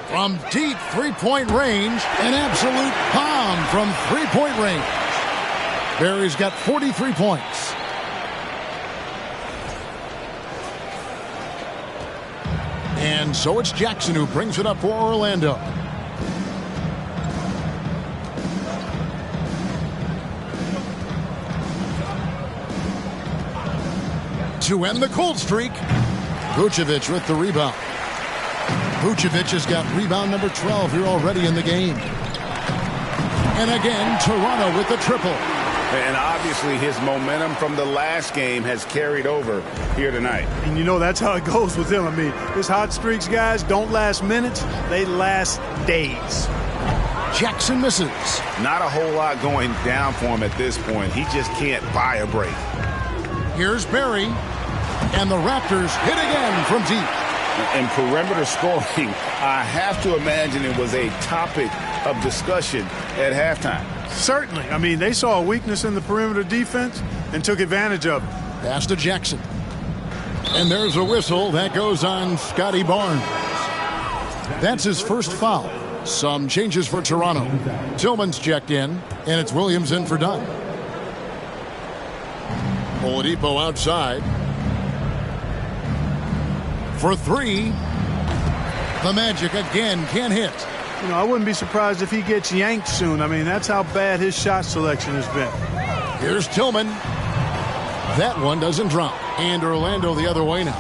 From deep three-point range, an absolute bomb from three-point range. Barry's got 43 points. And so it's Jackson who brings it up for Orlando. To end the cold streak, Vucevic with the rebound. Vucevic has got rebound number 12 here already in the game. And again, Toronto with the triple. And obviously his momentum from the last game has carried over here tonight. And you know that's how it goes with him. I mean, his hot streaks, guys, don't last minutes. They last days. Jackson misses. Not a whole lot going down for him at this point. He just can't buy a break. Here's Barry. And the Raptors hit again from deep. And perimeter scoring, I have to imagine it was a topic of discussion at halftime. Certainly. I mean, they saw a weakness in the perimeter defense and took advantage of it. Pass to Jackson. And there's a whistle that goes on Scotty Barnes. That's his first foul. Some changes for Toronto. Tillman's checked in, and it's Williams in for Dunn. Oladipo outside. For three. The Magic again can't hit. You know, I wouldn't be surprised if he gets yanked soon. I mean, that's how bad his shot selection has been. Here's Tillman. That one doesn't drop. And Orlando the other way now.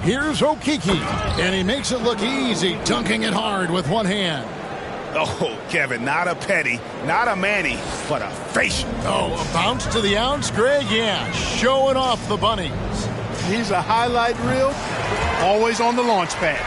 Here's Okeke. And he makes it look easy, dunking it hard with one hand. Oh, Kevin, not a Petty, not a Manny, but a facial. Oh, a bounce to the ounce, Greg? Yeah, showing off the bunnies. He's a highlight reel, always on the launch pad.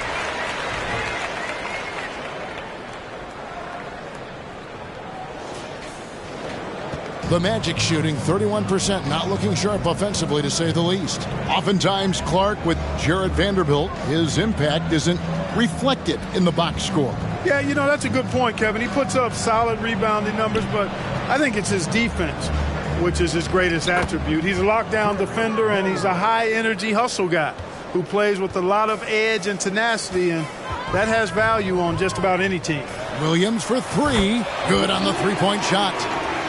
The Magic shooting 31%, not looking sharp offensively to say the least. Oftentimes, Clark with Jarrett Vanderbilt, his impact isn't reflected in the box score. Yeah, you know, that's a good point, Kevin. He puts up solid rebounding numbers, but I think it's his defense, which is his greatest attribute. He's a lockdown defender, and he's a high-energy hustle guy who plays with a lot of edge and tenacity, and that has value on just about any team. Williams for three. Good on the three-point shot.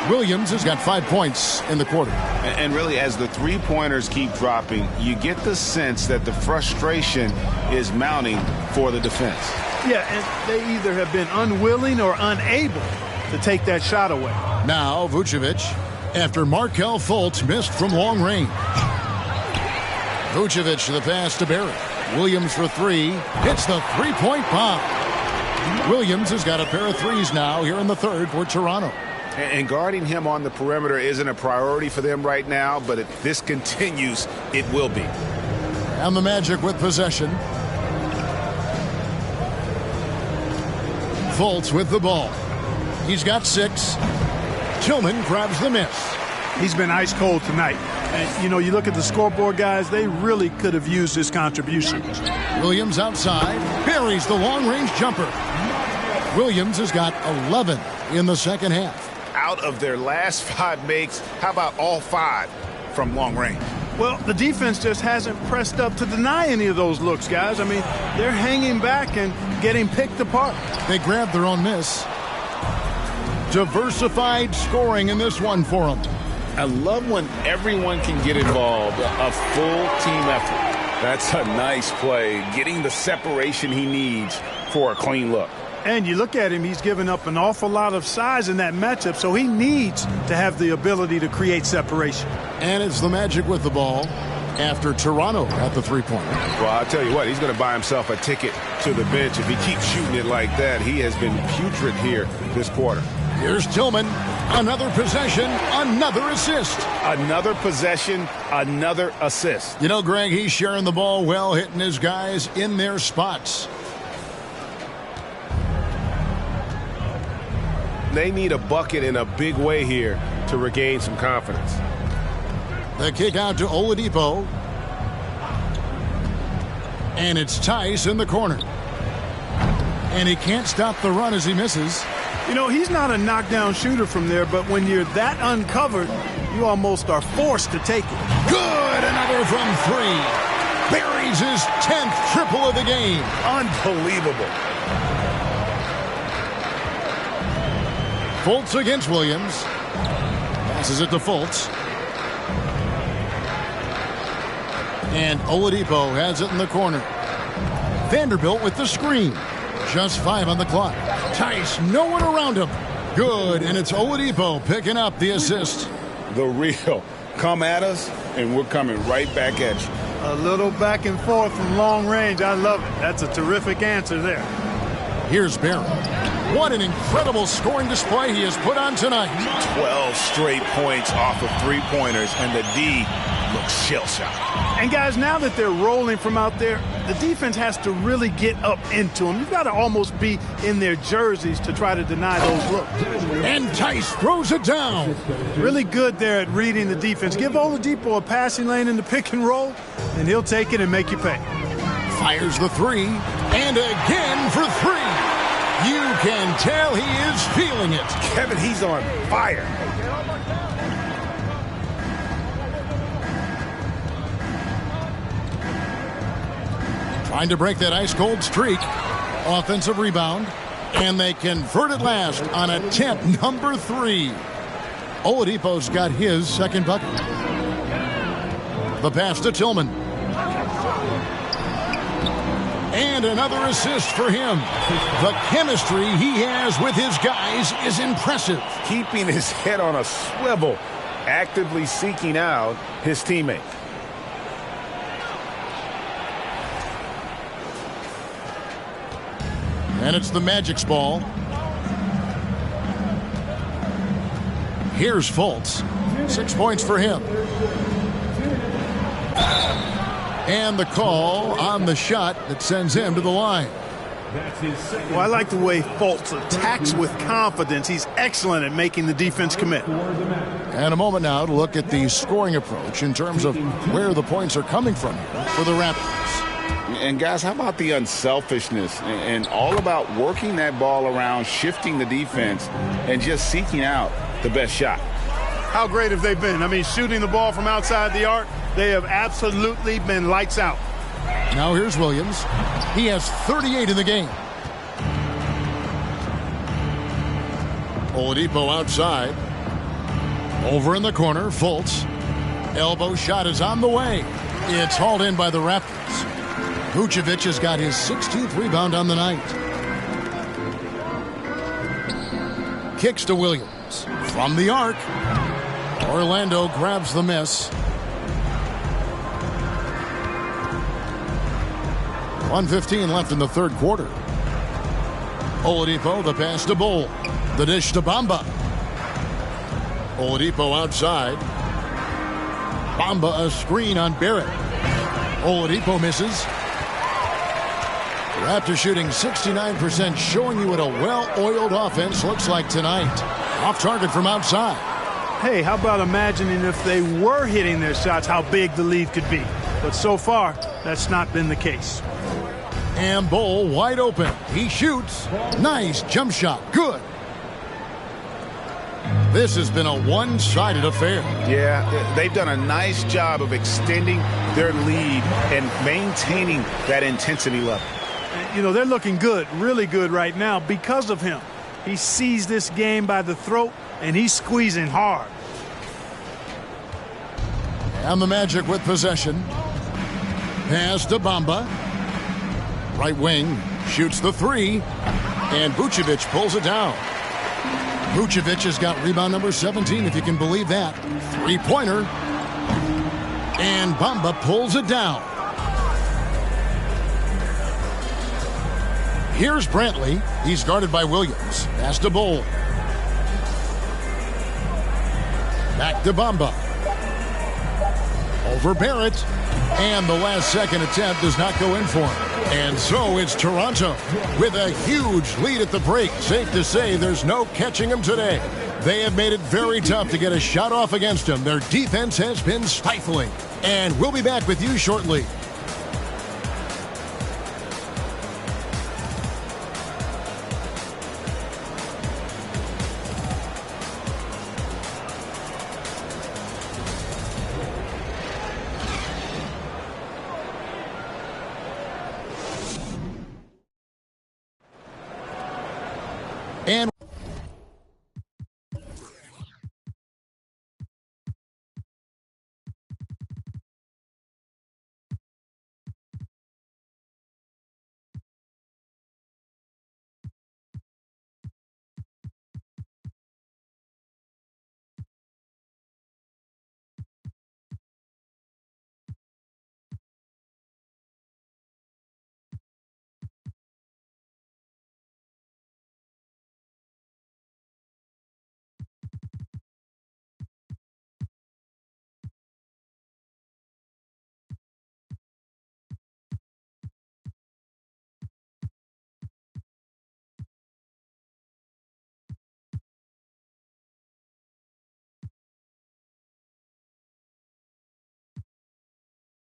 Williams has got 5 points in the quarter. And really, as the three-pointers keep dropping, you get the sense that the frustration is mounting for the defense. Yeah, and they either have been unwilling or unable to take that shot away. Now, Vucevic, after Markelle Fultz missed from long range. Vucevic the pass to Barry. Williams for three. Hits the three-point bomb. Williams has got a pair of threes now here in the third for Toronto. And guarding him on the perimeter isn't a priority for them right now, but if this continues, it will be. And the Magic with possession. Fultz with the ball. He's got 6. Tillman grabs the miss. He's been ice cold tonight. And, you know, you look at the scoreboard, guys, they really could have used his contribution. Williams outside. Buries the long-range jumper. Williams has got 11 in the second half. Out of their last 5 makes, how about all 5 from long range? Well, the defense just hasn't pressed up to deny any of those looks, guys. I mean, they're hanging back and getting picked apart. They grabbed their own miss. Diversified scoring in this one for them. I love when everyone can get involved, a full team effort. That's a nice play, getting the separation he needs for a clean look. And you look at him, he's given up an awful lot of size in that matchup, so he needs to have the ability to create separation. And it's the Magic with the ball after Toronto at the three-point. Well, I'll tell you what, he's going to buy himself a ticket to the bench if he keeps shooting it like that. He has been putrid here this quarter. Here's Tillman. Another possession, another assist. Another possession, another assist. You know, Greg, he's sharing the ball well, hitting his guys in their spots. They need a bucket in a big way here to regain some confidence. The kick out to Oladipo. And it's Tice in the corner. And he can't stop the run as he misses. You know, he's not a knockdown shooter from there, but when you're that uncovered, you almost are forced to take it. Good! Another from 3. buries his 10th triple of the game. Unbelievable. Fultz against Williams. Passes it to Fultz. And Oladipo has it in the corner. Vanderbilt with the screen. Just 5 on the clock. Tice, no one around him. Good, and it's Oladipo picking up the assist. The real. Come at us, and we're coming right back at you. A little back and forth from long range. I love it. That's a terrific answer there. Here's Barrett. What an incredible scoring display he has put on tonight. 12 straight points off of three-pointers, and the D looks shell-shocked. And guys, now that they're rolling from out there, the defense has to really get up into them. You've got to almost be in their jerseys to try to deny those looks. And Tice throws it down. Really good there at reading the defense. Give Oladipo a passing lane in the pick and roll, and he'll take it and make you pay. Fires the three, and again for three. You can tell he is feeling it. Kevin, he's on fire. Trying to break that ice-cold streak. Offensive rebound. And they convert it last on attempt number 3. Oladipo's got his second bucket. The pass to Tillman. And another assist for him. The chemistry he has with his guys is impressive. Keeping his head on a swivel, actively seeking out his teammate. And it's the Magic's ball. Here's Fultz. 6 points for him. And the call on the shot that sends him to the line. Well, I like the way Fultz attacks with confidence. He's excellent at making the defense commit. And a moment now to look at the scoring approach in terms of where the points are coming from for the Raptors. And guys, how about the unselfishness and all about working that ball around, shifting the defense, and just seeking out the best shot? How great have they been? I mean, shooting the ball from outside the arc, they have absolutely been lights out. Now here's Williams. He has 38 in the game. Oladipo outside. Over in the corner, Fultz. Elbow shot is on the way. It's hauled in by the Raptors. Vucevic has got his 16th rebound on the night. Kicks to Williams. From the arc. Orlando grabs the miss. 1:15 left in the third quarter. Oladipo, the pass to Bull. The dish to Bamba. Oladipo outside. Bamba a screen on Barrett. Oladipo misses. Raptors shooting 69%, showing you what a well-oiled offense looks like tonight. Off target from outside. Hey, how about imagining if they were hitting their shots, how big the lead could be. But so far, that's not been the case. And Bull wide open. He shoots. Nice jump shot. Good. This has been a one-sided affair. Yeah, they've done a nice job of extending their lead and maintaining that intensity level. You know, they're looking good, really good right now because of him. He sees this game by the throat, and he's squeezing hard. And the Magic with possession. Pass to Bamba. Right wing, shoots the three, and Vucevic pulls it down. Vucevic has got rebound number 17, if you can believe that. Three-pointer, and Bamba pulls it down. Here's Brantley. He's guarded by Williams. Pass to Bull. Back to Bamba. Over Barrett. And the last second attempt does not go in for him. And so it's Toronto with a huge lead at the break. Safe to say there's no catching them today. They have made it very tough to get a shot off against them. Their defense has been stifling. And we'll be back with you shortly.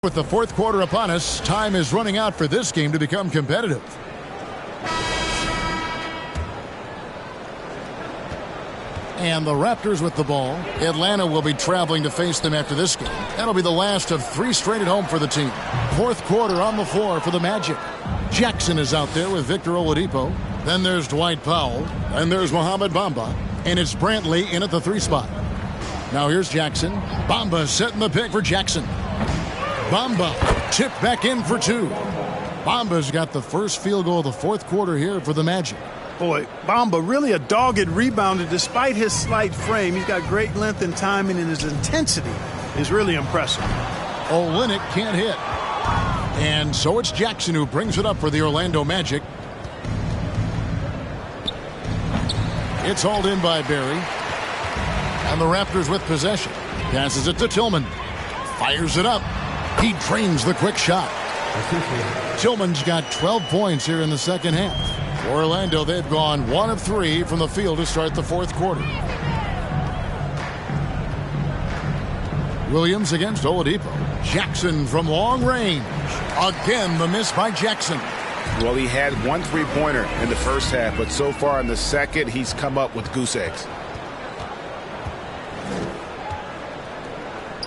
With the fourth quarter upon us, time is running out for this game to become competitive. And the Raptors with the ball. Atlanta will be traveling to face them after this game. That'll be the last of 3 straight at home for the team. Fourth quarter on the floor for the Magic. Jackson is out there with Victor Oladipo. Then there's Dwight Powell. And there's Mohamed Bamba. And it's Brantley in at the 3 spot. Now here's Jackson. Bamba setting the pick for Jackson. Bamba tipped back in for 2. Bamba's got the first field goal of the fourth quarter here for the Magic. Boy, Bamba really a dogged rebounder despite his slight frame. He's got great length and timing, and his intensity is really impressive. Olynyk can't hit. And so it's Jackson who brings it up for the Orlando Magic. It's hauled in by Barry. And the Raptors with possession. Passes it to Tillman. Fires it up. He drains the quick shot. Tillman's got 12 points here in the second half. For Orlando, they've gone 1 of 3 from the field to start the fourth quarter. Williams against Oladipo. Jackson from long range. Again, the miss by Jackson. Well, he had 1 3-pointer in the first half, but so far in the second, he's come up with goose eggs.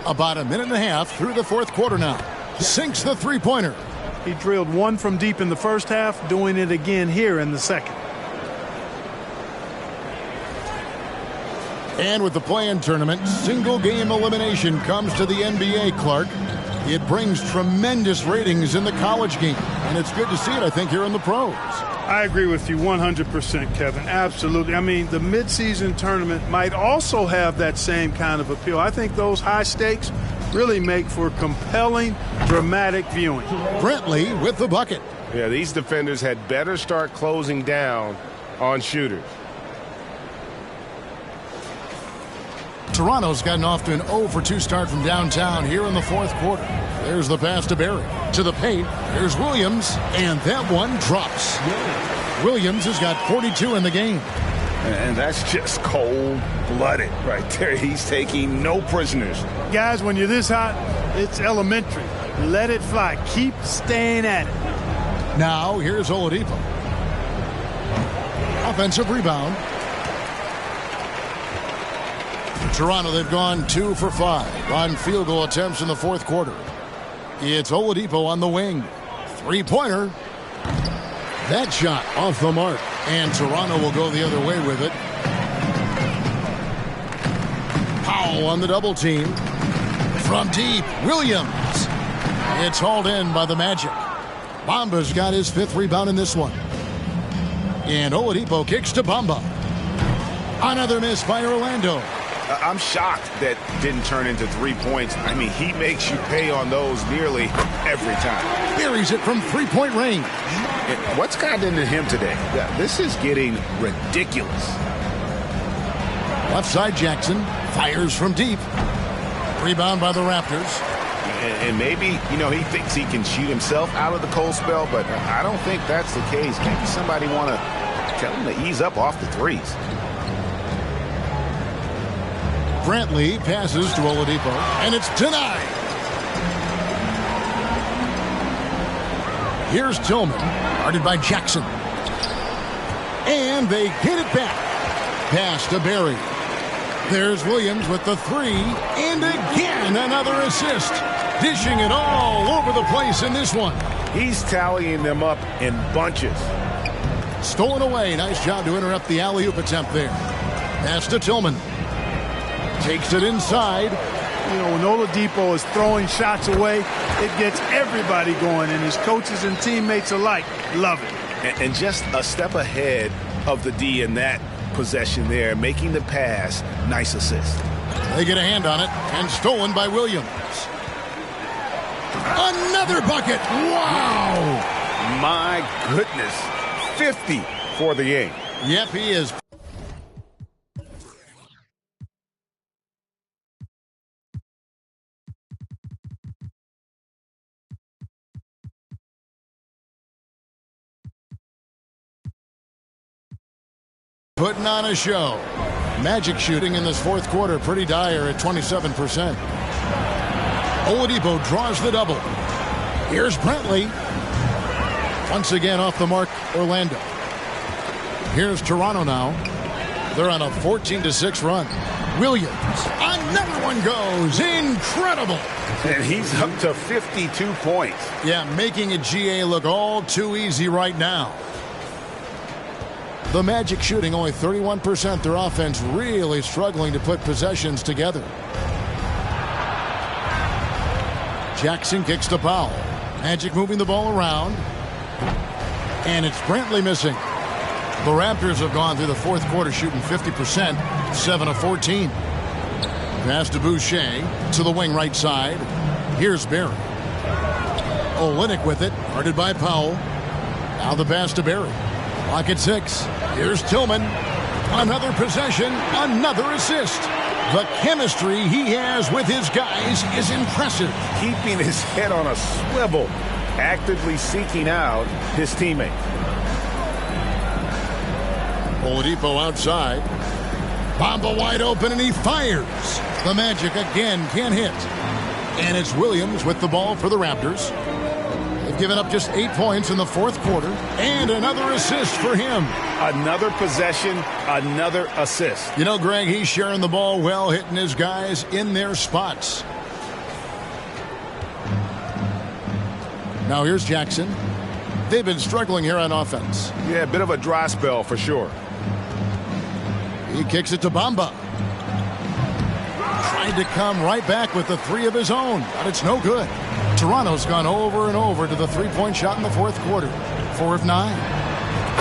About a minute and a half through the fourth quarter now. Sinks the 3-pointer. He drilled 1 from deep in the first half, doing it again here in the second. And with the play-in tournament, single-game elimination comes to the NBA, Clark. It brings tremendous ratings in the college game, and it's good to see it, I think, here in the pros. I agree with you 100%, Kevin. Absolutely. I mean, the midseason tournament might also have that same kind of appeal. I think those high stakes really make for compelling, dramatic viewing. Brantley with the bucket. Yeah, these defenders had better start closing down on shooters. Toronto's gotten off to an 0 for 2 start from downtown here in the fourth quarter. There's the pass to Barry. To the paint. Here's Williams. And that one drops. Williams has got 42 in the game. And that's just cold-blooded right there. He's taking no prisoners. Guys, when you're this hot, it's elementary. Let it fly. Keep staying at it. Now, here's Oladipo. Offensive rebound. Toronto, they've gone 2 for 5 on field goal attempts in the fourth quarter. It's Oladipo on the wing. 3-pointer. That shot off the mark. And Toronto will go the other way with it. Powell on the double team. From deep, Williams. It's hauled in by the Magic. Bamba's got his 5th rebound in this one. And Oladipo kicks to Bamba. Another miss by Orlando. I'm shocked that didn't turn into 3 points. I mean, he makes you pay on those nearly every time. Buries it from 3-point range. What's gotten into him today? This is getting ridiculous. Left side Jackson fires from deep. Rebound by the Raptors. And maybe, he thinks he can shoot himself out of the cold spell, but I don't think that's the case. Maybe somebody want to tell him to ease up off the threes. Brantley passes to Oladipo, and it's denied. Here's Tillman, guarded by Jackson. And they get it back. Pass to Barry. There's Williams with the 3, and again another assist. Dishing it all over the place in this one. He's tallying them up in bunches. Stolen away. Nice job to interrupt the alley-oop attempt there. Pass to Tillman. Takes it inside. When Oladipo is throwing shots away, it gets everybody going, and his coaches and teammates alike love it. And just a step ahead of the D in that possession there, making the pass. Nice assist. They get a hand on it, and stolen by Williams. Another bucket. Wow. My goodness. 50 for the game. Yep, he is. Putting on a show. Magic shooting in this fourth quarter pretty dire at 27%. Oladipo draws the double. Here's Brantley. Once again off the mark, Orlando. Here's Toronto now. They're on a 14-6 run. Williams. Another one goes. Incredible. And he's up to 52 points. Yeah, making a GA look all too easy right now. The Magic shooting only 31%. Their offense really struggling to put possessions together. Jackson kicks to Powell. Magic moving the ball around. And it's Brantley missing. The Raptors have gone through the fourth quarter shooting 50%, 7 of 14. Pass to Boucher to the wing right side. Here's Barry. Olynyk with it, guarded by Powell. Now the pass to Barry. Clock at 6. Here's Tillman. Another possession, another assist. The chemistry he has with his guys is impressive. Keeping his head on a swivel, actively seeking out his teammate. Oladipo outside. Bamba wide open and he fires. The Magic again can't hit. And it's Williams with the ball for the Raptors. They've given up just 8 points in the fourth quarter. And another assist for him. Another possession, another assist. You know, Greg, he's sharing the ball well, hitting his guys in their spots. Now here's Jackson. They've been struggling here on offense. Yeah, a bit of a dry spell for sure. He kicks it to Bamba. Tried to come right back with the three of his own, but it's no good. Toronto's gone over and over to the three-point shot in the fourth quarter. 4 of 9.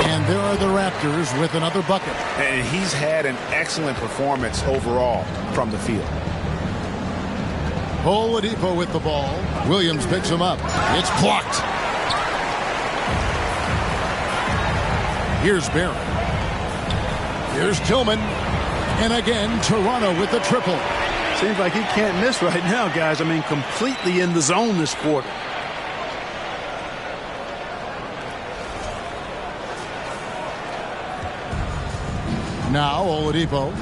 And there are the Raptors with another bucket. And he's had an excellent performance overall from the field. Oladipo with the ball. Williams picks him up. It's blocked. Here's Barry. Here's Tillman. And again, Toronto with the triple. Seems like he can't miss right now, guys. I mean, completely in the zone this quarter. Now Oladipo.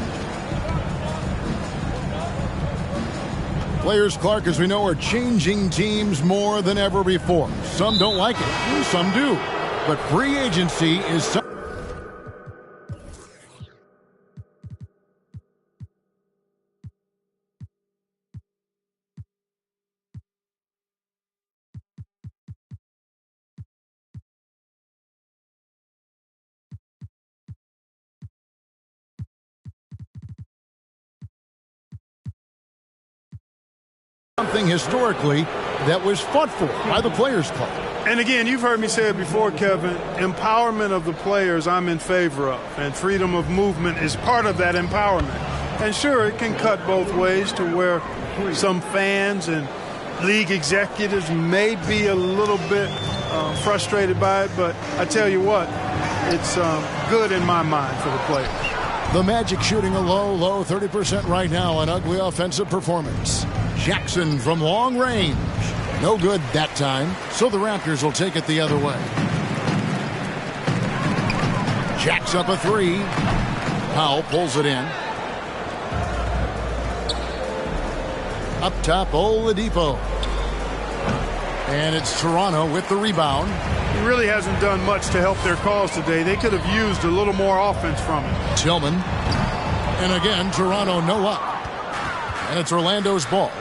Players, Clark, as we know, are changing teams more than ever before. Some don't like it, some do. But free agency is something historically that was fought for by the Players Club. And again, you've heard me say it before, Kevin, empowerment of the players I'm in favor of, and freedom of movement is part of that empowerment. And sure, it can cut both ways to where some fans and league executives may be a little bit frustrated by it, but I tell you what, it's good in my mind for the players. The Magic shooting a low 30% right now, an ugly offensive performance. Jackson from long range. No good that time, so the Raptors will take it the other way. Jacks up a 3. Powell pulls it in. Up top, Oladipo. And it's Toronto with the rebound. He really hasn't done much to help their cause today. They could have used a little more offense from him. Tillman. And again, Toronto no up. And it's Orlando's ball.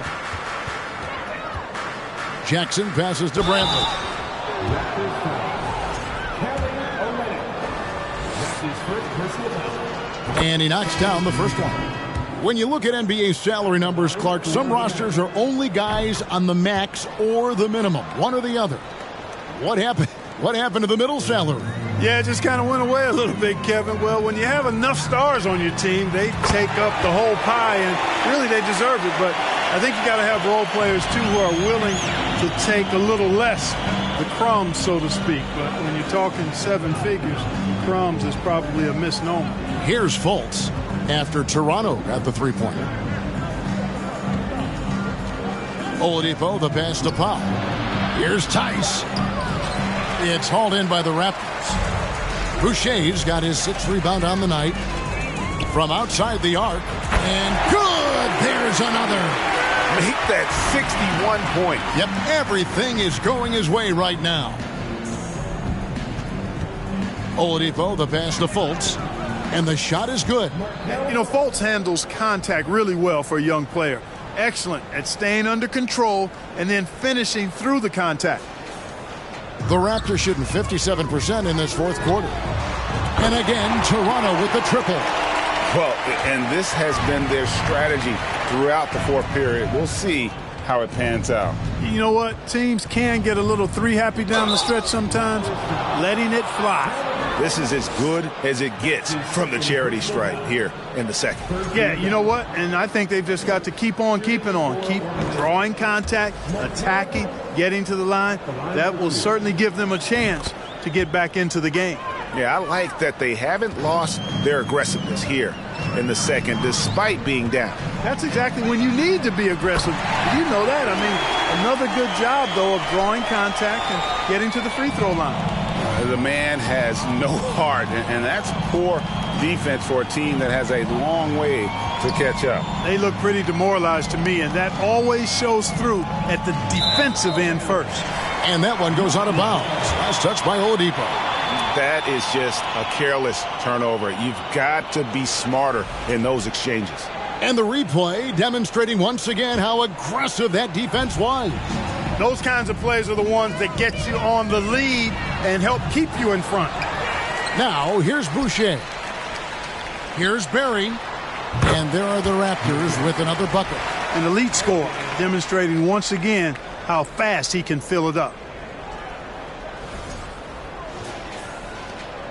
Jackson passes to Brantley. And he knocks down the first one. When you look at NBA salary numbers, Clark, some rosters are only guys on the max or the minimum, one or the other. What happened? What happened to the middle salary? Yeah, it just kind of went away a little bit, Kevin. Well, when you have enough stars on your team, they take up the whole pie, and really they deserve it. But I think you got to have role players, too, who are willing to take a little less, the crumbs, so to speak. But when you're talking 7 figures, crumbs is probably a misnomer. Here's Fultz after Toronto got the three-pointer. Oladipo, the pass to Powell. Here's Tice. It's hauled in by the Raptors. Boucher's got his 6th rebound on the night. From outside the arc. And good! There's another. make that 61 point. Yep, everything is going his way right now. Oladipo, the pass to Fultz, and the shot is good. You know, Fultz handles contact really well for a young player. Excellent at staying under control and then finishing through the contact. The Raptors shooting 57% in this fourth quarter. And again, Toronto with the triple. Well, and this has been their strategy throughout the fourth period. We'll see how it pans out. You know what? Teams can get a little three-happy down the stretch sometimes, letting it fly. This is as good as it gets from the charity stripe here in the second. Yeah, you know what? And I think they've just got to keep on keeping on. Keep drawing contact, attacking, getting to the line. That will certainly give them a chance to get back into the game. Yeah, I like that they haven't lost their aggressiveness here in the second despite being down. That's exactly when you need to be aggressive. You know that. I mean, another good job, though, of drawing contact and getting to the free throw line. The man has no heart, and that's poor defense for a team that has a long way to catch up. They look pretty demoralized to me, and that always shows through at the defensive end first. And that one goes out of bounds. Last touch by Oladipo. That is just a careless turnover. You've got to be smarter in those exchanges. And the replay demonstrating once again how aggressive that defense was. Those kinds of plays are the ones that get you on the lead and help keep you in front. Now, here's Boucher. Here's Barry. And there are the Raptors with another bucket. An elite scorer, demonstrating once again how fast he can fill it up.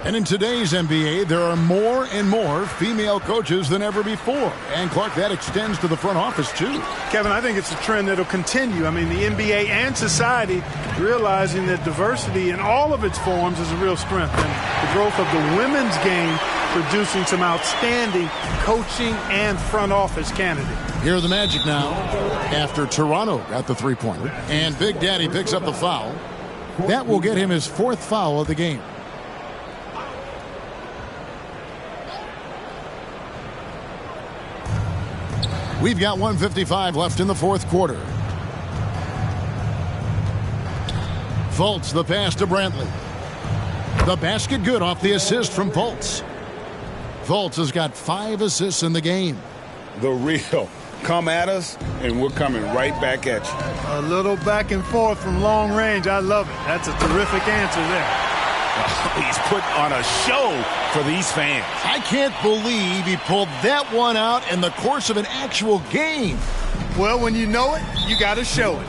And in today's NBA, there are more and more female coaches than ever before. And, Clark, that extends to the front office, too. Kevin, I think it's a trend that will continue. I mean, the NBA and society realizing that diversity in all of its forms is a real strength. And the growth of the women's game producing some outstanding coaching and front office candidates. Here are the Magic now after Toronto got the three-pointer. And Big Daddy picks up the foul. That will get him his fourth foul of the game. We've got 1:55 left in the fourth quarter. Fultz, the pass to Brantley. The basket good off the assist from Fultz. Fultz has got 5 assists in the game. The real. Come at us, and we're coming right back at you. A little back and forth from long range. I love it. That's a terrific answer there. He's put on a show for these fans. I can't believe he pulled that one out in the course of an actual game. Well, when you know it, you got to show it.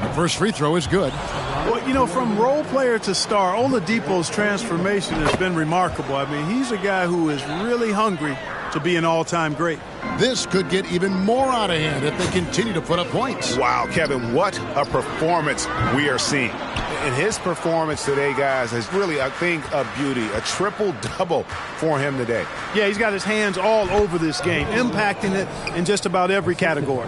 The first free throw is good. Well, you know, from role player to star, Oladipo's transformation has been remarkable. I mean, he's a guy who is really hungry to be an all-time great. This could get even more out of hand if they continue to put up points. Wow, Kevin, what a performance we are seeing. And his performance today, guys, is really a thing of beauty, a triple-double for him today. Yeah, he's got his hands all over this game, impacting it in just about every category.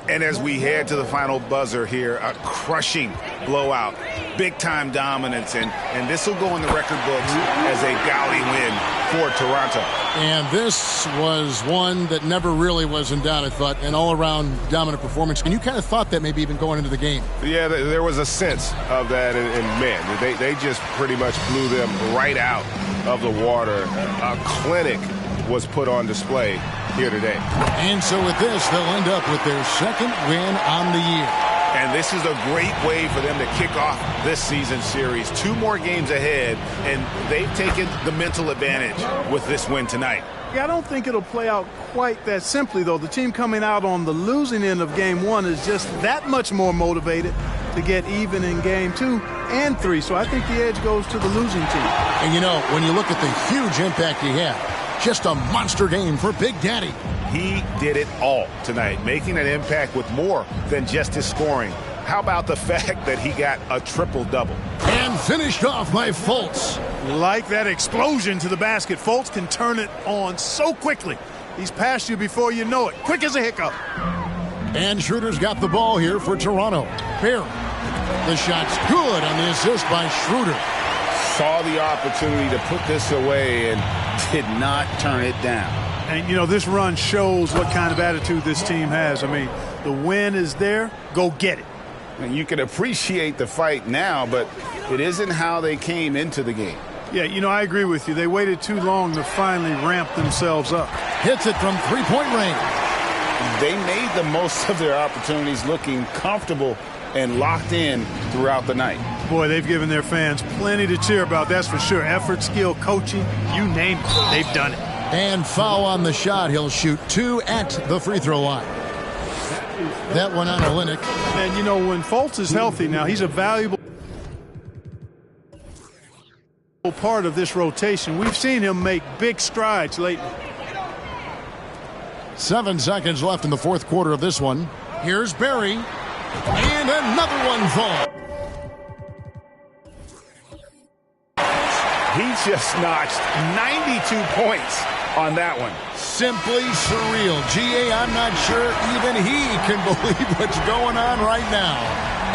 And as we head to the final buzzer here, a crushing blowout, big-time dominance, and this will go in the record books as a gaudy win for Toronto. And this was one that never really was in doubt, I thought, an all-around dominant performance. And you kind of thought that maybe even going into the game. Yeah, there was a sense of that, and man, they just pretty much blew them right out of the water. A clinic was put on display here today. And so with this, they'll end up with their second win on the year. And this is a great way for them to kick off this season series. 2 more games ahead, and they've taken the mental advantage with this win tonight. Yeah, I don't think it'll play out quite that simply, though. The team coming out on the losing end of game 1 is just that much more motivated to get even in game 2 and 3. So I think the edge goes to the losing team. And, you know, when you look at the huge impact he had, just a monster game for Big Daddy. He did it all tonight, making an impact with more than just his scoring. How about the fact that he got a triple-double? And finished off by Fultz. Like that explosion to the basket. Fultz can turn it on so quickly. He's past you before you know it. Quick as a hiccup. And Schroeder's got the ball here for Toronto. Barry. The shot's good on the assist by Schroeder. Saw the opportunity to put this away, and did not turn it down. And, you know, this run shows what kind of attitude this team has. I mean, the win is there. Go get it. And you can appreciate the fight now, but it isn't how they came into the game. Yeah, you know, I agree with you. They waited too long to finally ramp themselves up. Hits it from three-point range. They made the most of their opportunities, looking comfortable and locked in throughout the night. Boy, they've given their fans plenty to cheer about, that's for sure. Effort, skill, coaching, you name it, they've done it. And foul on the shot. He'll shoot 2 at the free throw line. That one on Olynyk. And, you know, when Fultz is healthy now, he's a valuable part of this rotation. We've seen him make big strides lately. 7 seconds left in the fourth quarter of this one. Here's Barry. And another one falls. He just notched 92 points on that one. Simply surreal. G.A., I'm not sure even he can believe what's going on right now.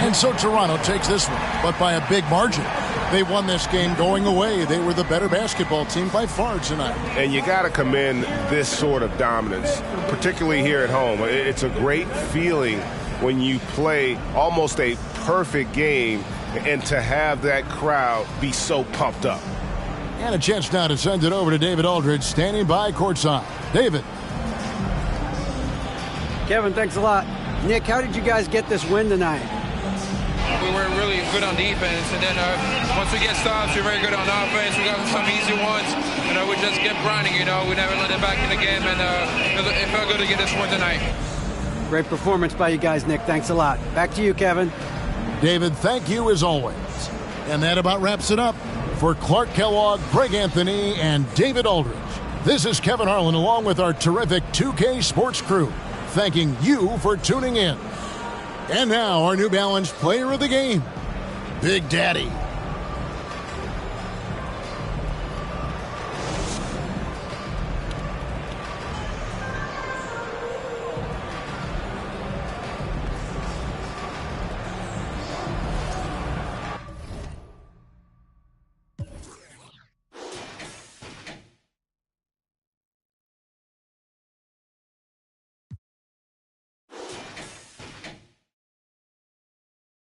And so Toronto takes this one, but by a big margin. They won this game going away. They were the better basketball team by far tonight. And you got to commend this sort of dominance, particularly here at home. It's a great feeling when you play almost a perfect game and to have that crowd be so pumped up. And a chance now to send it over to David Aldridge, standing by courtside. David. Kevin, thanks a lot. Nick, how did you guys get this win tonight? We were really good on defense, and then once we get stops, we're very good on offense. We got some easy ones, we just kept grinding, we never let it back in the game, and it felt good to get this one tonight. Great performance by you guys, Nick. Thanks a lot. Back to you, Kevin. David, thank you as always. And that about wraps it up. For Clark Kellogg, Greg Anthony, and David Aldridge, this is Kevin Harlan along with our terrific 2K Sports crew, thanking you for tuning in. And now our New Balance player of the game, Big Daddy.